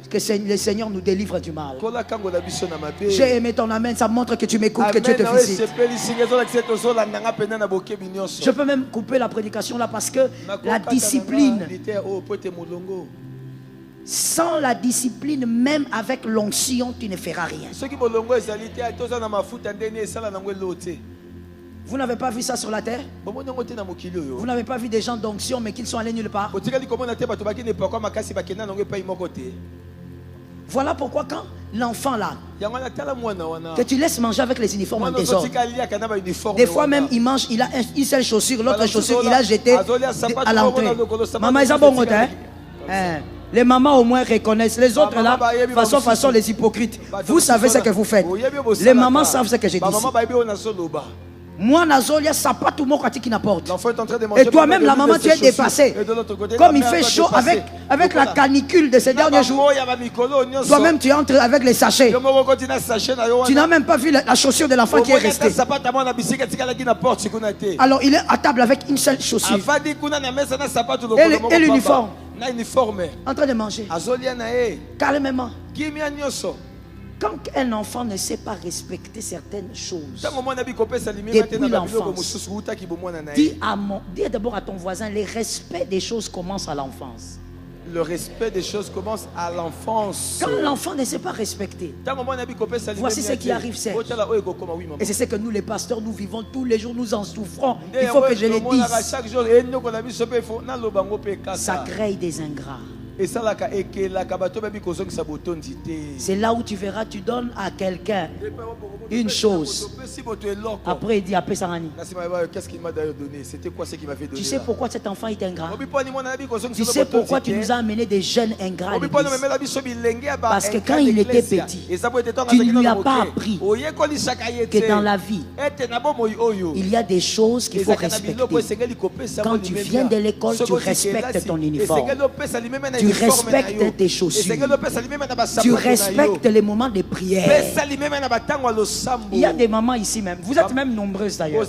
que le Seigneur nous délivre du mal. J'ai aimé ton amen, ça montre que tu m'écoutes, que Dieu te félicite. Je peux même couper la prédication là parce que la discipline, sans la discipline, même avec l'onction, tu ne feras rien. Vous n'avez pas vu ça sur la terre? Vous n'avez pas vu des gens d'onction mais qu'ils sont allés nulle part? Voilà pourquoi quand l'enfant là, que tu laisses manger avec les uniformes en désordre, des fois même il mange, il a une seule chaussure, l'autre chaussure il a jeté à l'entrée. Maman, ils ont bon côté, hein? Les mamans au moins reconnaissent. Les autres là, façon les hypocrites. Vous savez ce que vous faites. Les mamans savent ce que je dis. Moi, Nazolia, ça pas tout le monde qui n'apporte. L'enfant est en train de manger. Et toi-même, la maman, tu es dépassée. Comme il fait chaud avec la canicule de ces derniers jours. Toi-même, tu entres avec les sachets. Tu n'as même pas vu la chaussure de l'enfant qui est restée. Alors, il est à table avec une seule chaussure. Et l'uniforme. En train de manger. Calmement. Quand un enfant ne sait pas respecter certaines choses, depuis l'enfance, dis d'abord à ton voisin, le respect des choses commence à l'enfance. Le respect des choses commence à l'enfance. Quand l'enfant ne sait pas respecter, voici ce qui arrive, c'est. Et c'est ce que nous les pasteurs, nous vivons tous les jours, nous en souffrons. Il faut que je le dise. Ça crée des ingrats. C'est là où tu verras, tu donnes à quelqu'un une chose. Après il dit après ça. Qu'est-ce qu'il m'a d'ailleurs donné? C'était quoi ce qu'il m'avait donné? Tu sais pourquoi cet enfant est ingrat? Tu sais pourquoi tu nous as amené des jeunes ingrats à l'église? Parce que quand il était petit, tu ne lui as pas appris que dans la vie, il y a des choses qu'il faut respecter. Quand tu viens de l'école, tu respectes ton uniforme. Tu respectes tes chaussures. Tu respectes les moments de prière. Il y a des mamans ici même. Vous êtes même nombreuses d'ailleurs.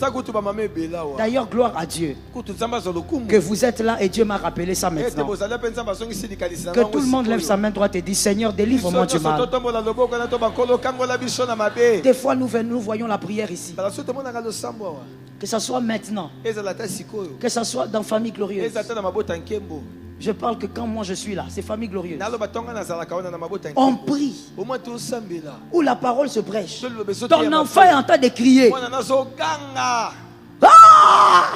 D'ailleurs, gloire à Dieu que vous êtes là et Dieu m'a rappelé ça maintenant. Que tout le monde lève sa main droite et dit Seigneur, délivre-moi du mal. Des fois, nous voyons la prière ici. Que ce soit maintenant, que ce soit dans Famille Glorieuse. Je parle que quand moi je suis là, c'est Famille Glorieuse. On prie. Où la parole se prêche. Ton enfant est en train de crier. Ah!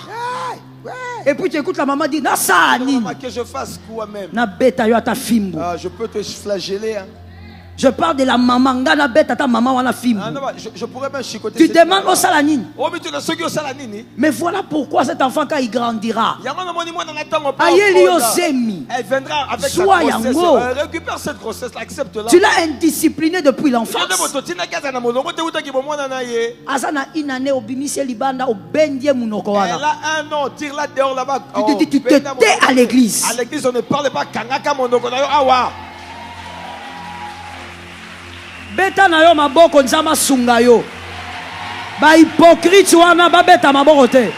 Et puis tu écoutes la maman dire que je fasse quoi même? Je peux te flageller. Hein? Je parle de la maman. Je pourrais même chicoter. Tu demandes au salanine. Mais voilà pourquoi cet enfant, quand il grandira, elle viendra avec sa grossesse. Récupère cette grossesse, accepte-la. Tu l'as indiscipliné depuis l'enfance. Elle a un an, tire-la dehors là-bas. Tu te tais à l'église. À l'église, on ne parle pas. Beta na yo maboko nzama sunga yo. Ba hypocrite wana ba beta maboko te.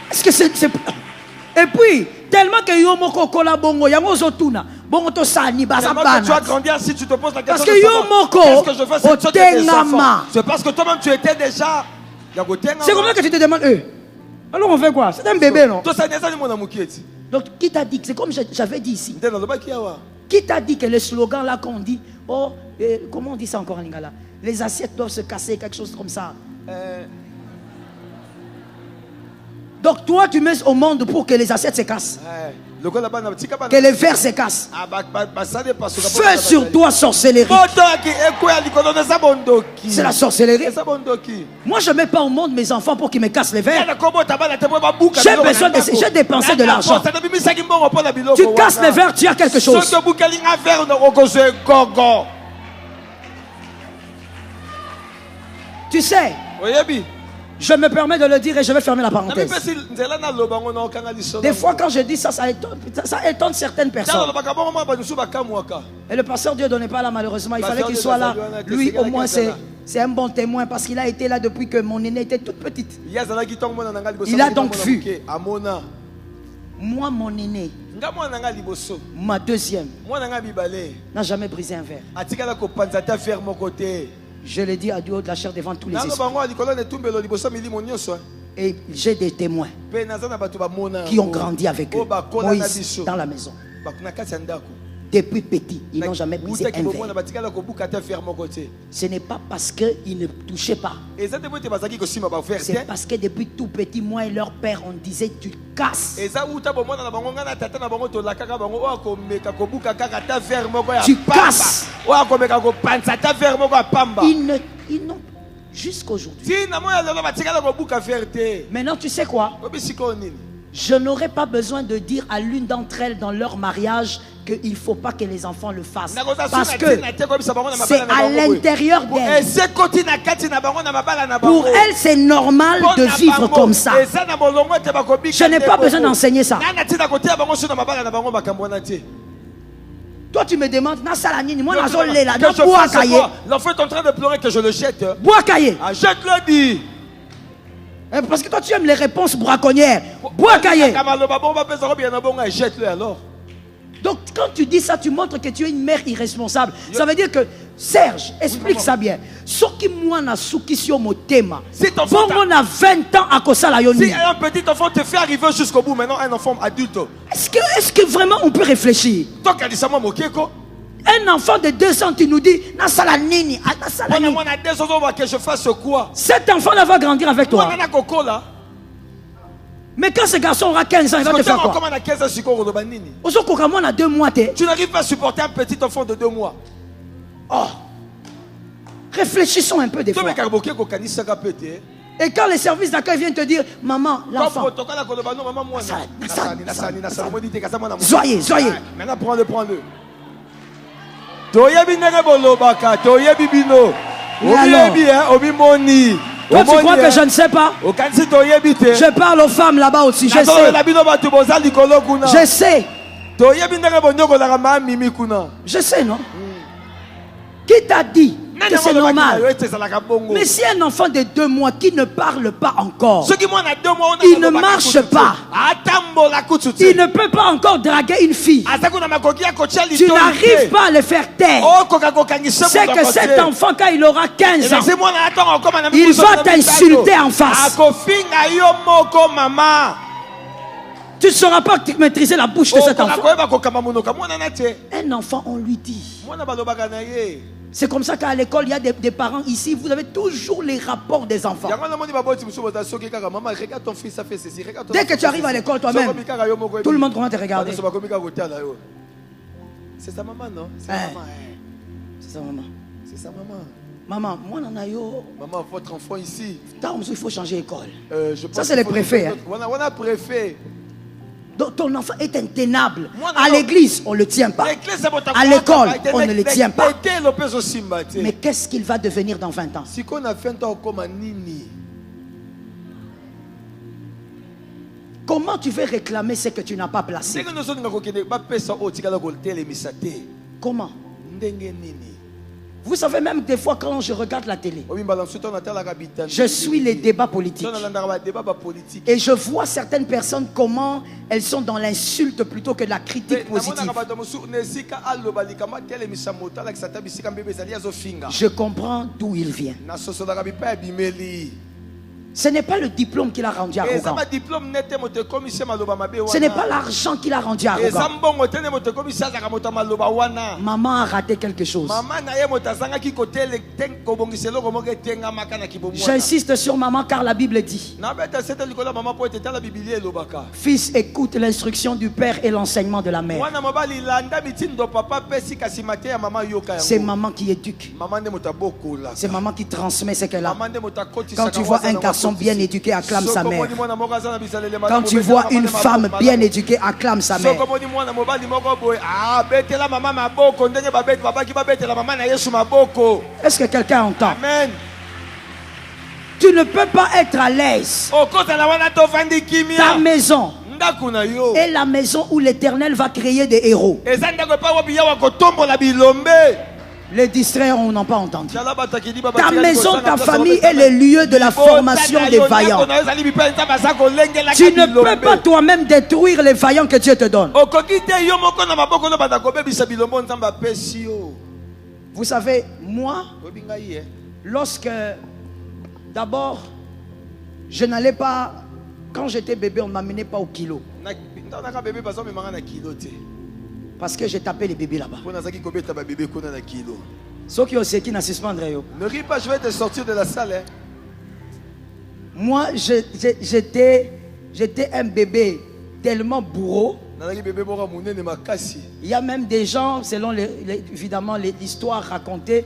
Est-ce que c'est et puis tellement que yo moko kola bongo yango zotuna bongo to sani baza bana. Tu vas grandir si tu te poses la question. Parce que yo moko qu'est-ce que je fais si tu es des enfants? C'est parce que toi-même tu étais déjà. C'est comme ça que tu te demandes alors on fait quoi? C'est un bébé non? Donc qui t'a dit? C'est comme j'avais dit ici. Qui t'a dit que le slogan là qu'on dit, oh, comment on dit ça encore en lingala? Les assiettes doivent se casser, quelque chose comme ça. Donc toi tu mets au monde pour que les assiettes se cassent. Que les verres se cassent. Fais sur toi sorcellerie. C'est la sorcellerie. Moi je ne mets pas au monde mes enfants pour qu'ils me cassent les verres. J'ai besoin de... J'ai dépensé de l'argent. Tu casses les verres, tu as quelque chose. Tu sais, je me permets de le dire et je vais fermer la parenthèse. Des fois quand je dis ça, ça étonne certaines personnes. Et le pasteur Dieu donnait pas là malheureusement. Il fallait qu'il soit là. Lui au moins c'est un bon témoin parce qu'il a été là depuis que mon aîné était toute petite. Il a donc vu. Moi mon aîné, ma deuxième, n'a jamais brisé un verre. Je l'ai dit à Dieu de la chair devant tous les esprits. Et j'ai des témoins qui ont grandi avec eux. Moïse dans la maison. Depuis petit, ils n'ont jamais brisé un verre. Ce n'est pas parce qu'ils ne touchaient pas. C'est parce que depuis tout petit, moi et leur père, on disait tu casses. Tu casses. Ils n'ont jusqu'aujourd'hui. Maintenant, tu sais quoi? je n'aurais pas besoin de dire à l'une d'entre elles dans leur mariage qu'il ne faut pas que les enfants le fassent. Parce que c'est à l'intérieur d'elles. Pour elles, c'est normal de vivre comme ça. Je n'ai pas besoin d'enseigner ça. Toi, tu me demandes, moi, l'enfant est en train de pleurer que je le jette. Jette-le, dit. Parce que toi, tu aimes les réponses braconnières. Jette-le alors. Donc, quand tu dis ça, tu montres que tu es une mère irresponsable. Ça veut dire que, Serge, explique ça bien. Si on a 20 ans à cause de la yoni. Si un petit enfant te fait arriver jusqu'au bout, maintenant un enfant adulte. Est-ce que vraiment on peut réfléchir? Un enfant de 2 ans, tu nous dis, que je fasse quoi? Cet enfant-là va grandir avec toi. Mais quand ce garçon aura 15 ans, il va te faire quoi? On a 2 mois. Tu n'arrives pas à supporter un petit enfant de 2 mois. Oh. Réfléchissons un peu des fois. Et quand les services d'accueil viennent te dire, maman, l'enfant. Soyez. Maintenant, prends-le. Toi, tu crois que je ne sais pas? Je parle aux femmes là-bas aussi. Je sais. Je sais, non? Qui t'a dit que c'est normal? Mais si un enfant de 2 mois qui ne parle pas encore, il ne marche pas, il ne peut pas encore draguer une fille, tu n'arrives pas à le faire taire, c'est que cet enfant, quand il aura 15 ans, il va t'insulter en face. Tu ne sauras pas maîtriser la bouche de cet enfant. Un enfant, on lui dit. C'est comme ça qu'à l'école, il y a des parents ici, vous avez toujours les rapports des enfants. Dès que tu arrives à l'école toi-même, tout le monde commence à te regarder. C'est sa maman, non? C'est sa maman. C'est sa maman. Maman, moi, maman, votre enfant ici. Il faut changer d'école. Ça, c'est les préfets. On a préfet. Donc ton enfant est intenable. À l'église, on ne le tient pas. À l'école, on ne le tient pas. Mais qu'est-ce qu'il va devenir dans 20 ans? Comment tu veux réclamer ce que tu n'as pas placé? Comment? Vous savez, même des fois quand je regarde la télé, je suis les débats politiques. Et je vois certaines personnes comment elles sont dans l'insulte plutôt que la critique positive. Je comprends d'où il vient. Ce n'est pas le diplôme qui l'a rendu arrogant. Ce n'est pas l'argent qui l'a rendu arrogant. Maman a raté quelque chose. J'insiste sur maman car la Bible dit: Fils, écoute l'instruction du père et l'enseignement de la mère. C'est maman qui éduque. C'est maman qui transmet ce qu'elle a. Quand tu vois un garçon bien éduqué, acclame sa mère. Quand tu vois une femme bien éduquée, acclame sa mère. Est-ce que quelqu'un entend? Amen. Tu ne peux pas être à l'aise. Ta maison est la maison où l'Éternel va créer des héros. Les distraits, on n'a pas entendu. Ta maison, ta famille est le lieu de la formation des vaillants. Tu ne peux pas toi-même détruire les vaillants que Dieu te donne. Vous savez, moi, lorsque d'abord, je n'allais pas, quand j'étais bébé, on ne m'amenait pas au kilo. Parce que j'ai tapé les bébés là-bas. Ceux qui ont qui n'a suspendre. Ne ris pas, je vais te sortir de la salle. Hein. Moi, j'étais un bébé tellement bourreau. Il y a même des gens, selon évidemment l'histoire racontée,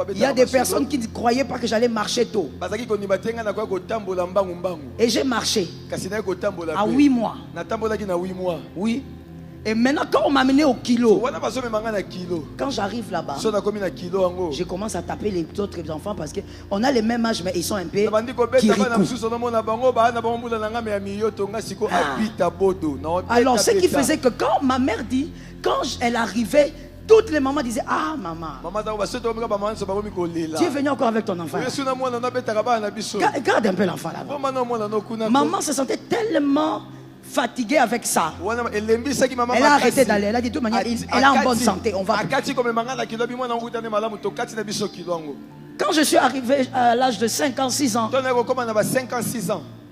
Il y a des personnes qui ne croyaient pas que j'allais marcher tôt. Et j'ai marché à 8 mois. Oui. Et maintenant, quand on m'a amené au kilo, quand j'arrive là-bas, je commence à taper les autres enfants parce qu'on a le même âge, mais ils sont un peu kirikou. Alors, ce qui faisait que quand ma mère dit, quand elle arrivait, toutes les mamans disaient, ah maman, tu es venu encore avec ton enfant. Garde un peu l'enfant là-bas. Maman se sentait tellement fatiguée avec ça. Elle a arrêté d'aller. Elle a dit de toute manière, elle est en bonne santé. On va. Quand je suis arrivé à l'âge de 5 ans, 6 ans,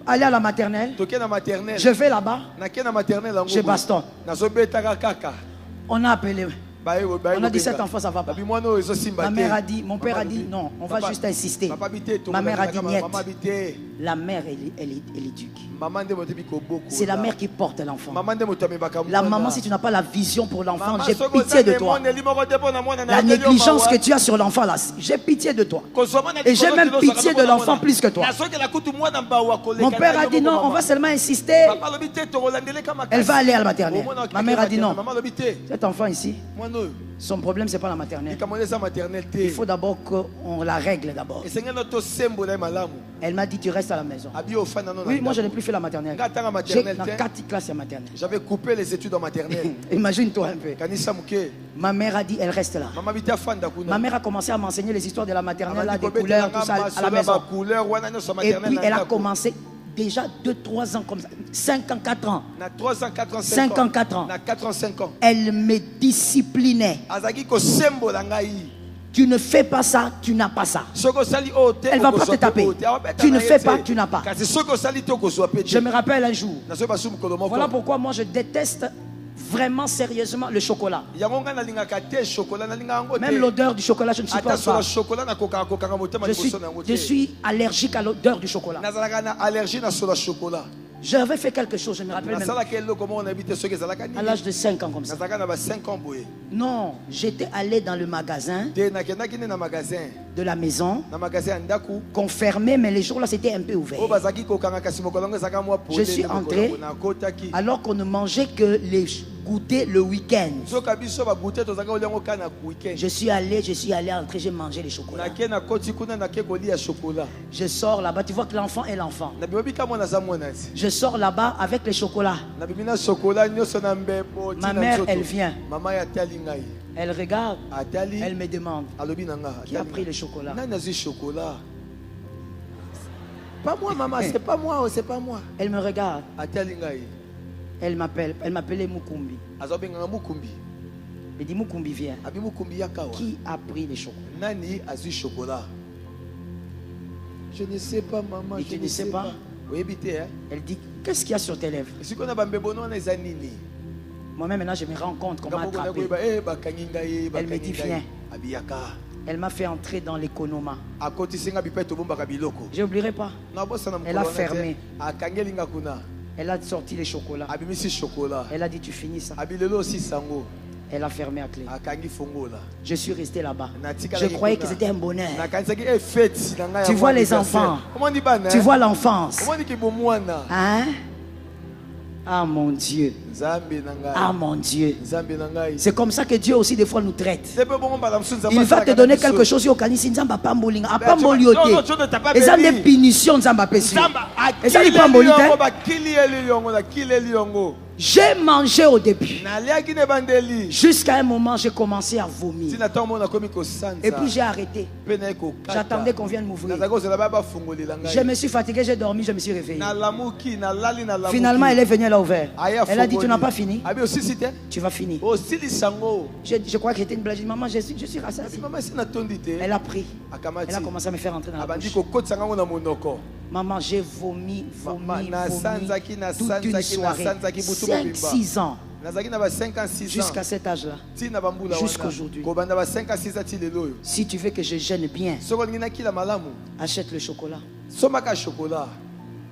aller à la maternelle, je vais là-bas, je bastonne. On a appelé. On a dit cet enfant ça va pas. Ma mère a dit, mon père a dit non, on va juste insister. Ma mère a dit niet. La mère elle éduque. C'est la mère qui porte l'enfant. La maman, si tu n'as pas la vision pour l'enfant, j'ai pitié de toi. La négligence que tu as sur l'enfant là, j'ai pitié de toi. Et j'ai même pitié de l'enfant plus que toi. Mon père a dit non, on va seulement insister. Elle va aller à la maternelle. Ma mère a dit non. Cet enfant ici, son problème c'est pas la maternelle. Il faut d'abord qu'on la règle d'abord. Elle m'a dit tu restes à la maison. Oui, moi je n'ai plus fait la maternelle. J'ai dans 4 classes à maternelle. J'avais coupé les études en maternelle. Imagine-toi un peu. Ma mère a dit elle reste là. Ma mère a commencé à m'enseigner les histoires de la maternelle, là, des couleurs, tout ça à la maison. Et puis elle a commencé déjà 2-3 ans comme ça, 5 ans, 4 ans. 5 ans, 4 ans. Elle me disciplinait. Tu ne fais pas ça, tu n'as pas ça. Elle ne va pas te taper. Tu ne fais pas, tu n'as pas. Je me rappelle un jour. Voilà pourquoi moi je déteste vraiment sérieusement le chocolat. Même l'odeur du chocolat, je ne suis pas fan. Je suis allergique à l'odeur du chocolat. J'avais fait quelque chose, je me rappelle même. À l'âge de 5 ans comme ça. Non, j'étais allé dans le magasin de la maison, qu'on fermait, mais les jours là c'était un peu ouvert. Je suis entré alors qu'on ne mangeait que les goûter le week-end. Je suis allé entrer, j'ai mangé les chocolats. Je sors là-bas, tu vois que l'enfant est l'enfant. Je sors là-bas avec les chocolats. Ma mère, elle vient. Elle regarde, elle me demande qui a pris le chocolat. Pas moi, maman, c'est pas moi, c'est pas moi. Elle me regarde. Elle m'appelait Mukumbi. Elle dit Mukumbi vient. Qui a pris les chocolats? Je ne sais pas, maman. Et tu ne sais pas? Elle dit qu'est-ce qu'il y a sur tes lèvres? Moi-même maintenant je me rends compte qu'on m'a attrapé. Elle me dit viens. Elle m'a fait entrer dans l'économa. Je n'oublierai pas. Elle a fermé. Elle a sorti les chocolats. Elle a dit tu finis ça. Elle a fermé à clé. Je suis resté là-bas. Je croyais que c'était un bonheur. Tu vois les enfants. Tu vois l'enfance. Hein? Ah mon Dieu. Ah mon Dieu. C'est comme ça que Dieu aussi des fois nous traite. Il va te donner quelque chose. Des punitions. J'ai mangé au début. Jusqu'à un moment, j'ai commencé à vomir. Et puis j'ai arrêté. J'attendais qu'on vienne m'ouvrir. Je me suis fatigué, j'ai dormi, je me suis réveillé. Finalement, elle est venue, elle a ouvert. Elle a dit, tu n'as pas fini. Tu vas finir. Je crois que j'étais une blague. Maman, je suis rassasié. Elle a pris. Elle a commencé à me faire entrer dans la bouche. Maman, j'ai vomi toute une soirée. 5-6 ans. Jusqu'à cet âge-là. Jusqu'aujourd'hui. Si tu veux que je gêne bien, achète le chocolat.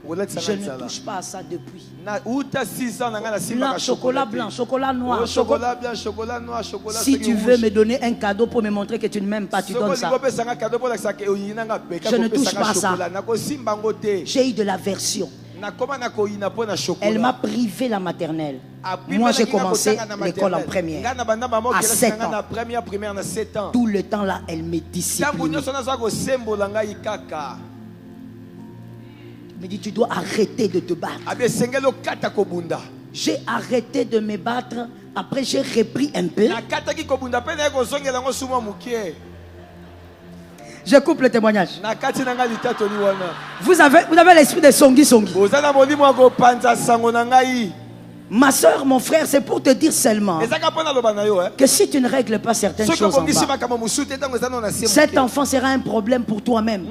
Je ne touche pas à ça depuis. Le Chocolat blanc, chocolat noir. Chocolat blanc, chocolat noir, chocolat. Si tu veux me donner un cadeau pour me montrer que tu ne m'aimes pas, tu donnes ça. Je ne touche pas à ça. J'ai eu de l'aversion. Elle m'a privé la maternelle. Moi, j'ai commencé l'école en première à 7 ans. Tout le temps là, elle me discipline. Elle me dit, tu dois arrêter de te battre. J'ai arrêté de me battre. Après, j'ai repris un peu. Je coupe le témoignage. Vous avez l'esprit de Songi Songi. Ma soeur, mon frère, c'est pour te dire seulement que si tu ne règles pas certaines choses en bas, cet enfant sera un problème pour toi-même.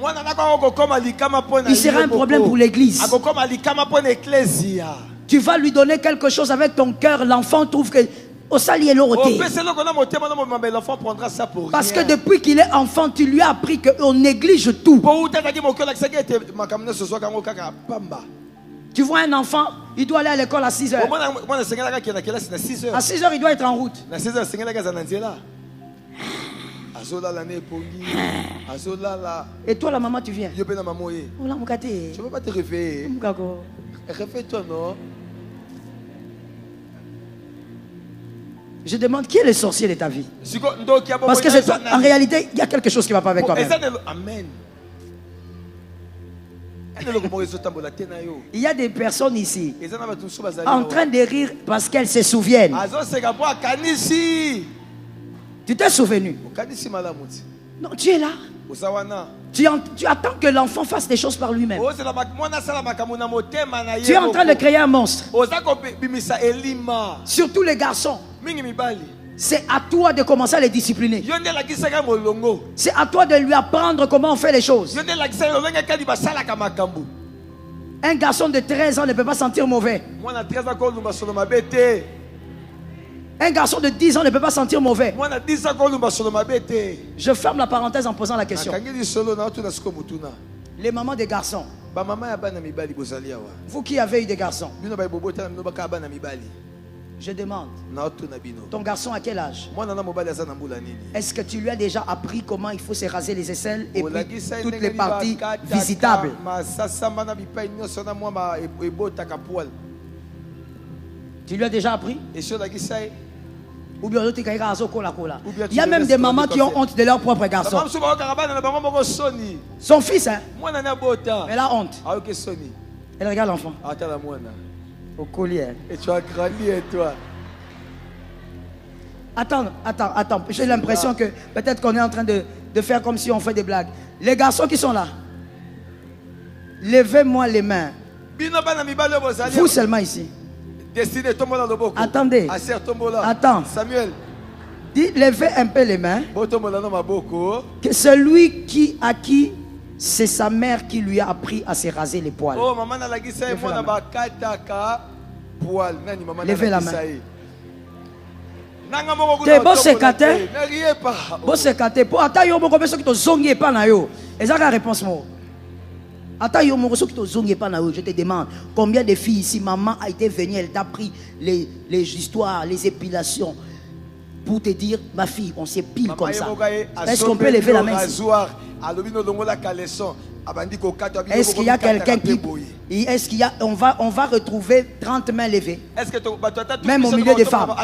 Il sera un problème pour l'église. Tu vas lui donner quelque chose avec ton cœur. L'enfant trouve que parce que depuis qu'il est enfant, tu lui as appris qu'on néglige tout. Tu vois un enfant, il doit aller à l'école à 6 heures. À 6 heures, il doit être en route. Et toi, la maman, tu viens. Je ne veux pas te réveiller. Réveille-toi, non? Je demande qui est le sorcier de ta vie. Parce que c'est toi, en réalité, il y a quelque chose qui ne va pas avec toi-même. Amen. Il y a des personnes ici en train de rire parce qu'elles se souviennent. Tu t'es souvenu? Non, tu es là. Tu attends que l'enfant fasse des choses par lui-même. Tu es en train de créer un monstre. Surtout les garçons. C'est à toi de commencer à les discipliner. C'est à toi de lui apprendre comment on fait les choses. Un garçon de 13 ans ne peut pas sentir mauvais. Un garçon de 10 ans ne peut pas sentir mauvais. Je ferme la parenthèse en posant la question. Les mamans des garçons. Vous qui avez eu des garçons. Je demande, ton garçon à quel âge? Est-ce que tu lui as déjà appris comment il faut se raser les aisselles et puis toutes les parties visitables? Tu lui as déjà appris? Ou bien il y a même des mamans qui ont honte de leur propre garçon. Son fils, hein? Elle a honte. Elle regarde l'enfant. Au collier. Et tu as grandi, et toi? Attends. J'ai l'impression que peut-être qu'on est en train de faire comme si on fait des blagues. Les garçons qui sont là, levez-moi les mains. Vous seulement ici. Attendez. Attends. Samuel. Dis, levez un peu les mains. Que celui à qui c'est sa mère qui lui a appris à se raser les poils. Levez la main. Te bo sekate. Bo sekate. Po ata yo moko beso ki to zongi pa na yo. Ezaka réponse mo. Ata yo moko ki to zongi pa na yo. Je te demande combien de filles ici maman a été venue, elle t'a appris les histoires, les épilations pour te dire ma fille, on s'épile comme ça. Est-ce qu'on peut lever la main ici? Est-ce qu'il y a quelqu'un qui... Est-ce qu'il y a... On va retrouver 30 mains levées. Même au milieu des femmes.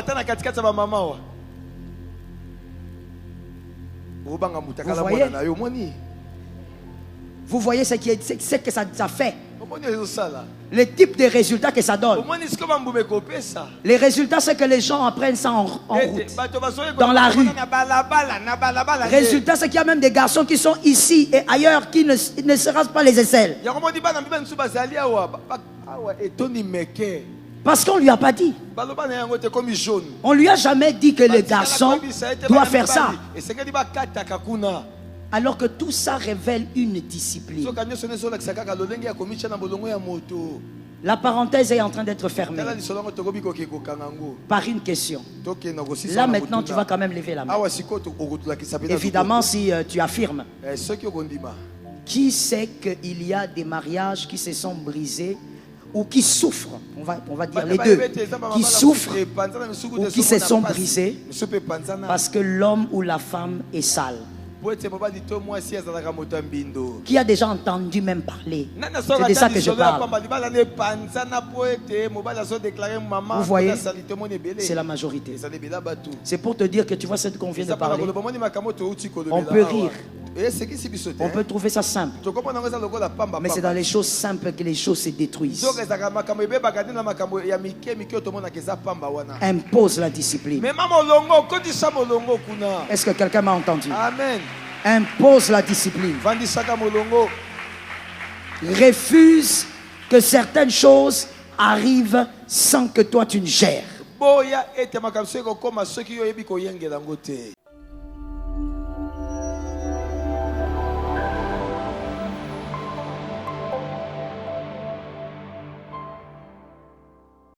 Vous voyez ce que ça fait. Le type de résultats que ça donne. Les résultats, c'est que les gens apprennent ça en route, dans la rue. Résultat, c'est qu'il y a même des garçons qui sont ici et ailleurs qui ne se rasent pas les aisselles. Parce qu'on ne lui a pas dit. On ne lui a jamais dit que le garçon doit faire ça. Alors que tout ça révèle une discipline. La parenthèse est en train d'être fermée par une question. Là maintenant tu vas quand même lever la main. Évidemment si tu affirmes. Qui sait qu'il y a des mariages qui se sont brisés ou qui souffrent, on va dire les deux, qui souffrent ou qui se sont brisés parce que l'homme ou la femme est sale. Qui a déjà entendu même parler? C'est de ça que je parle. Vous voyez, c'est la majorité. C'est pour te dire que tu vois ce qu'on vient de parler. On peut rire. On peut trouver ça simple. Mais c'est dans les choses simples que les choses se détruisent. Impose la discipline. Est-ce que quelqu'un m'a entendu? Amen. Impose la discipline. Refuse que certaines choses arrivent sans que toi tu ne gères.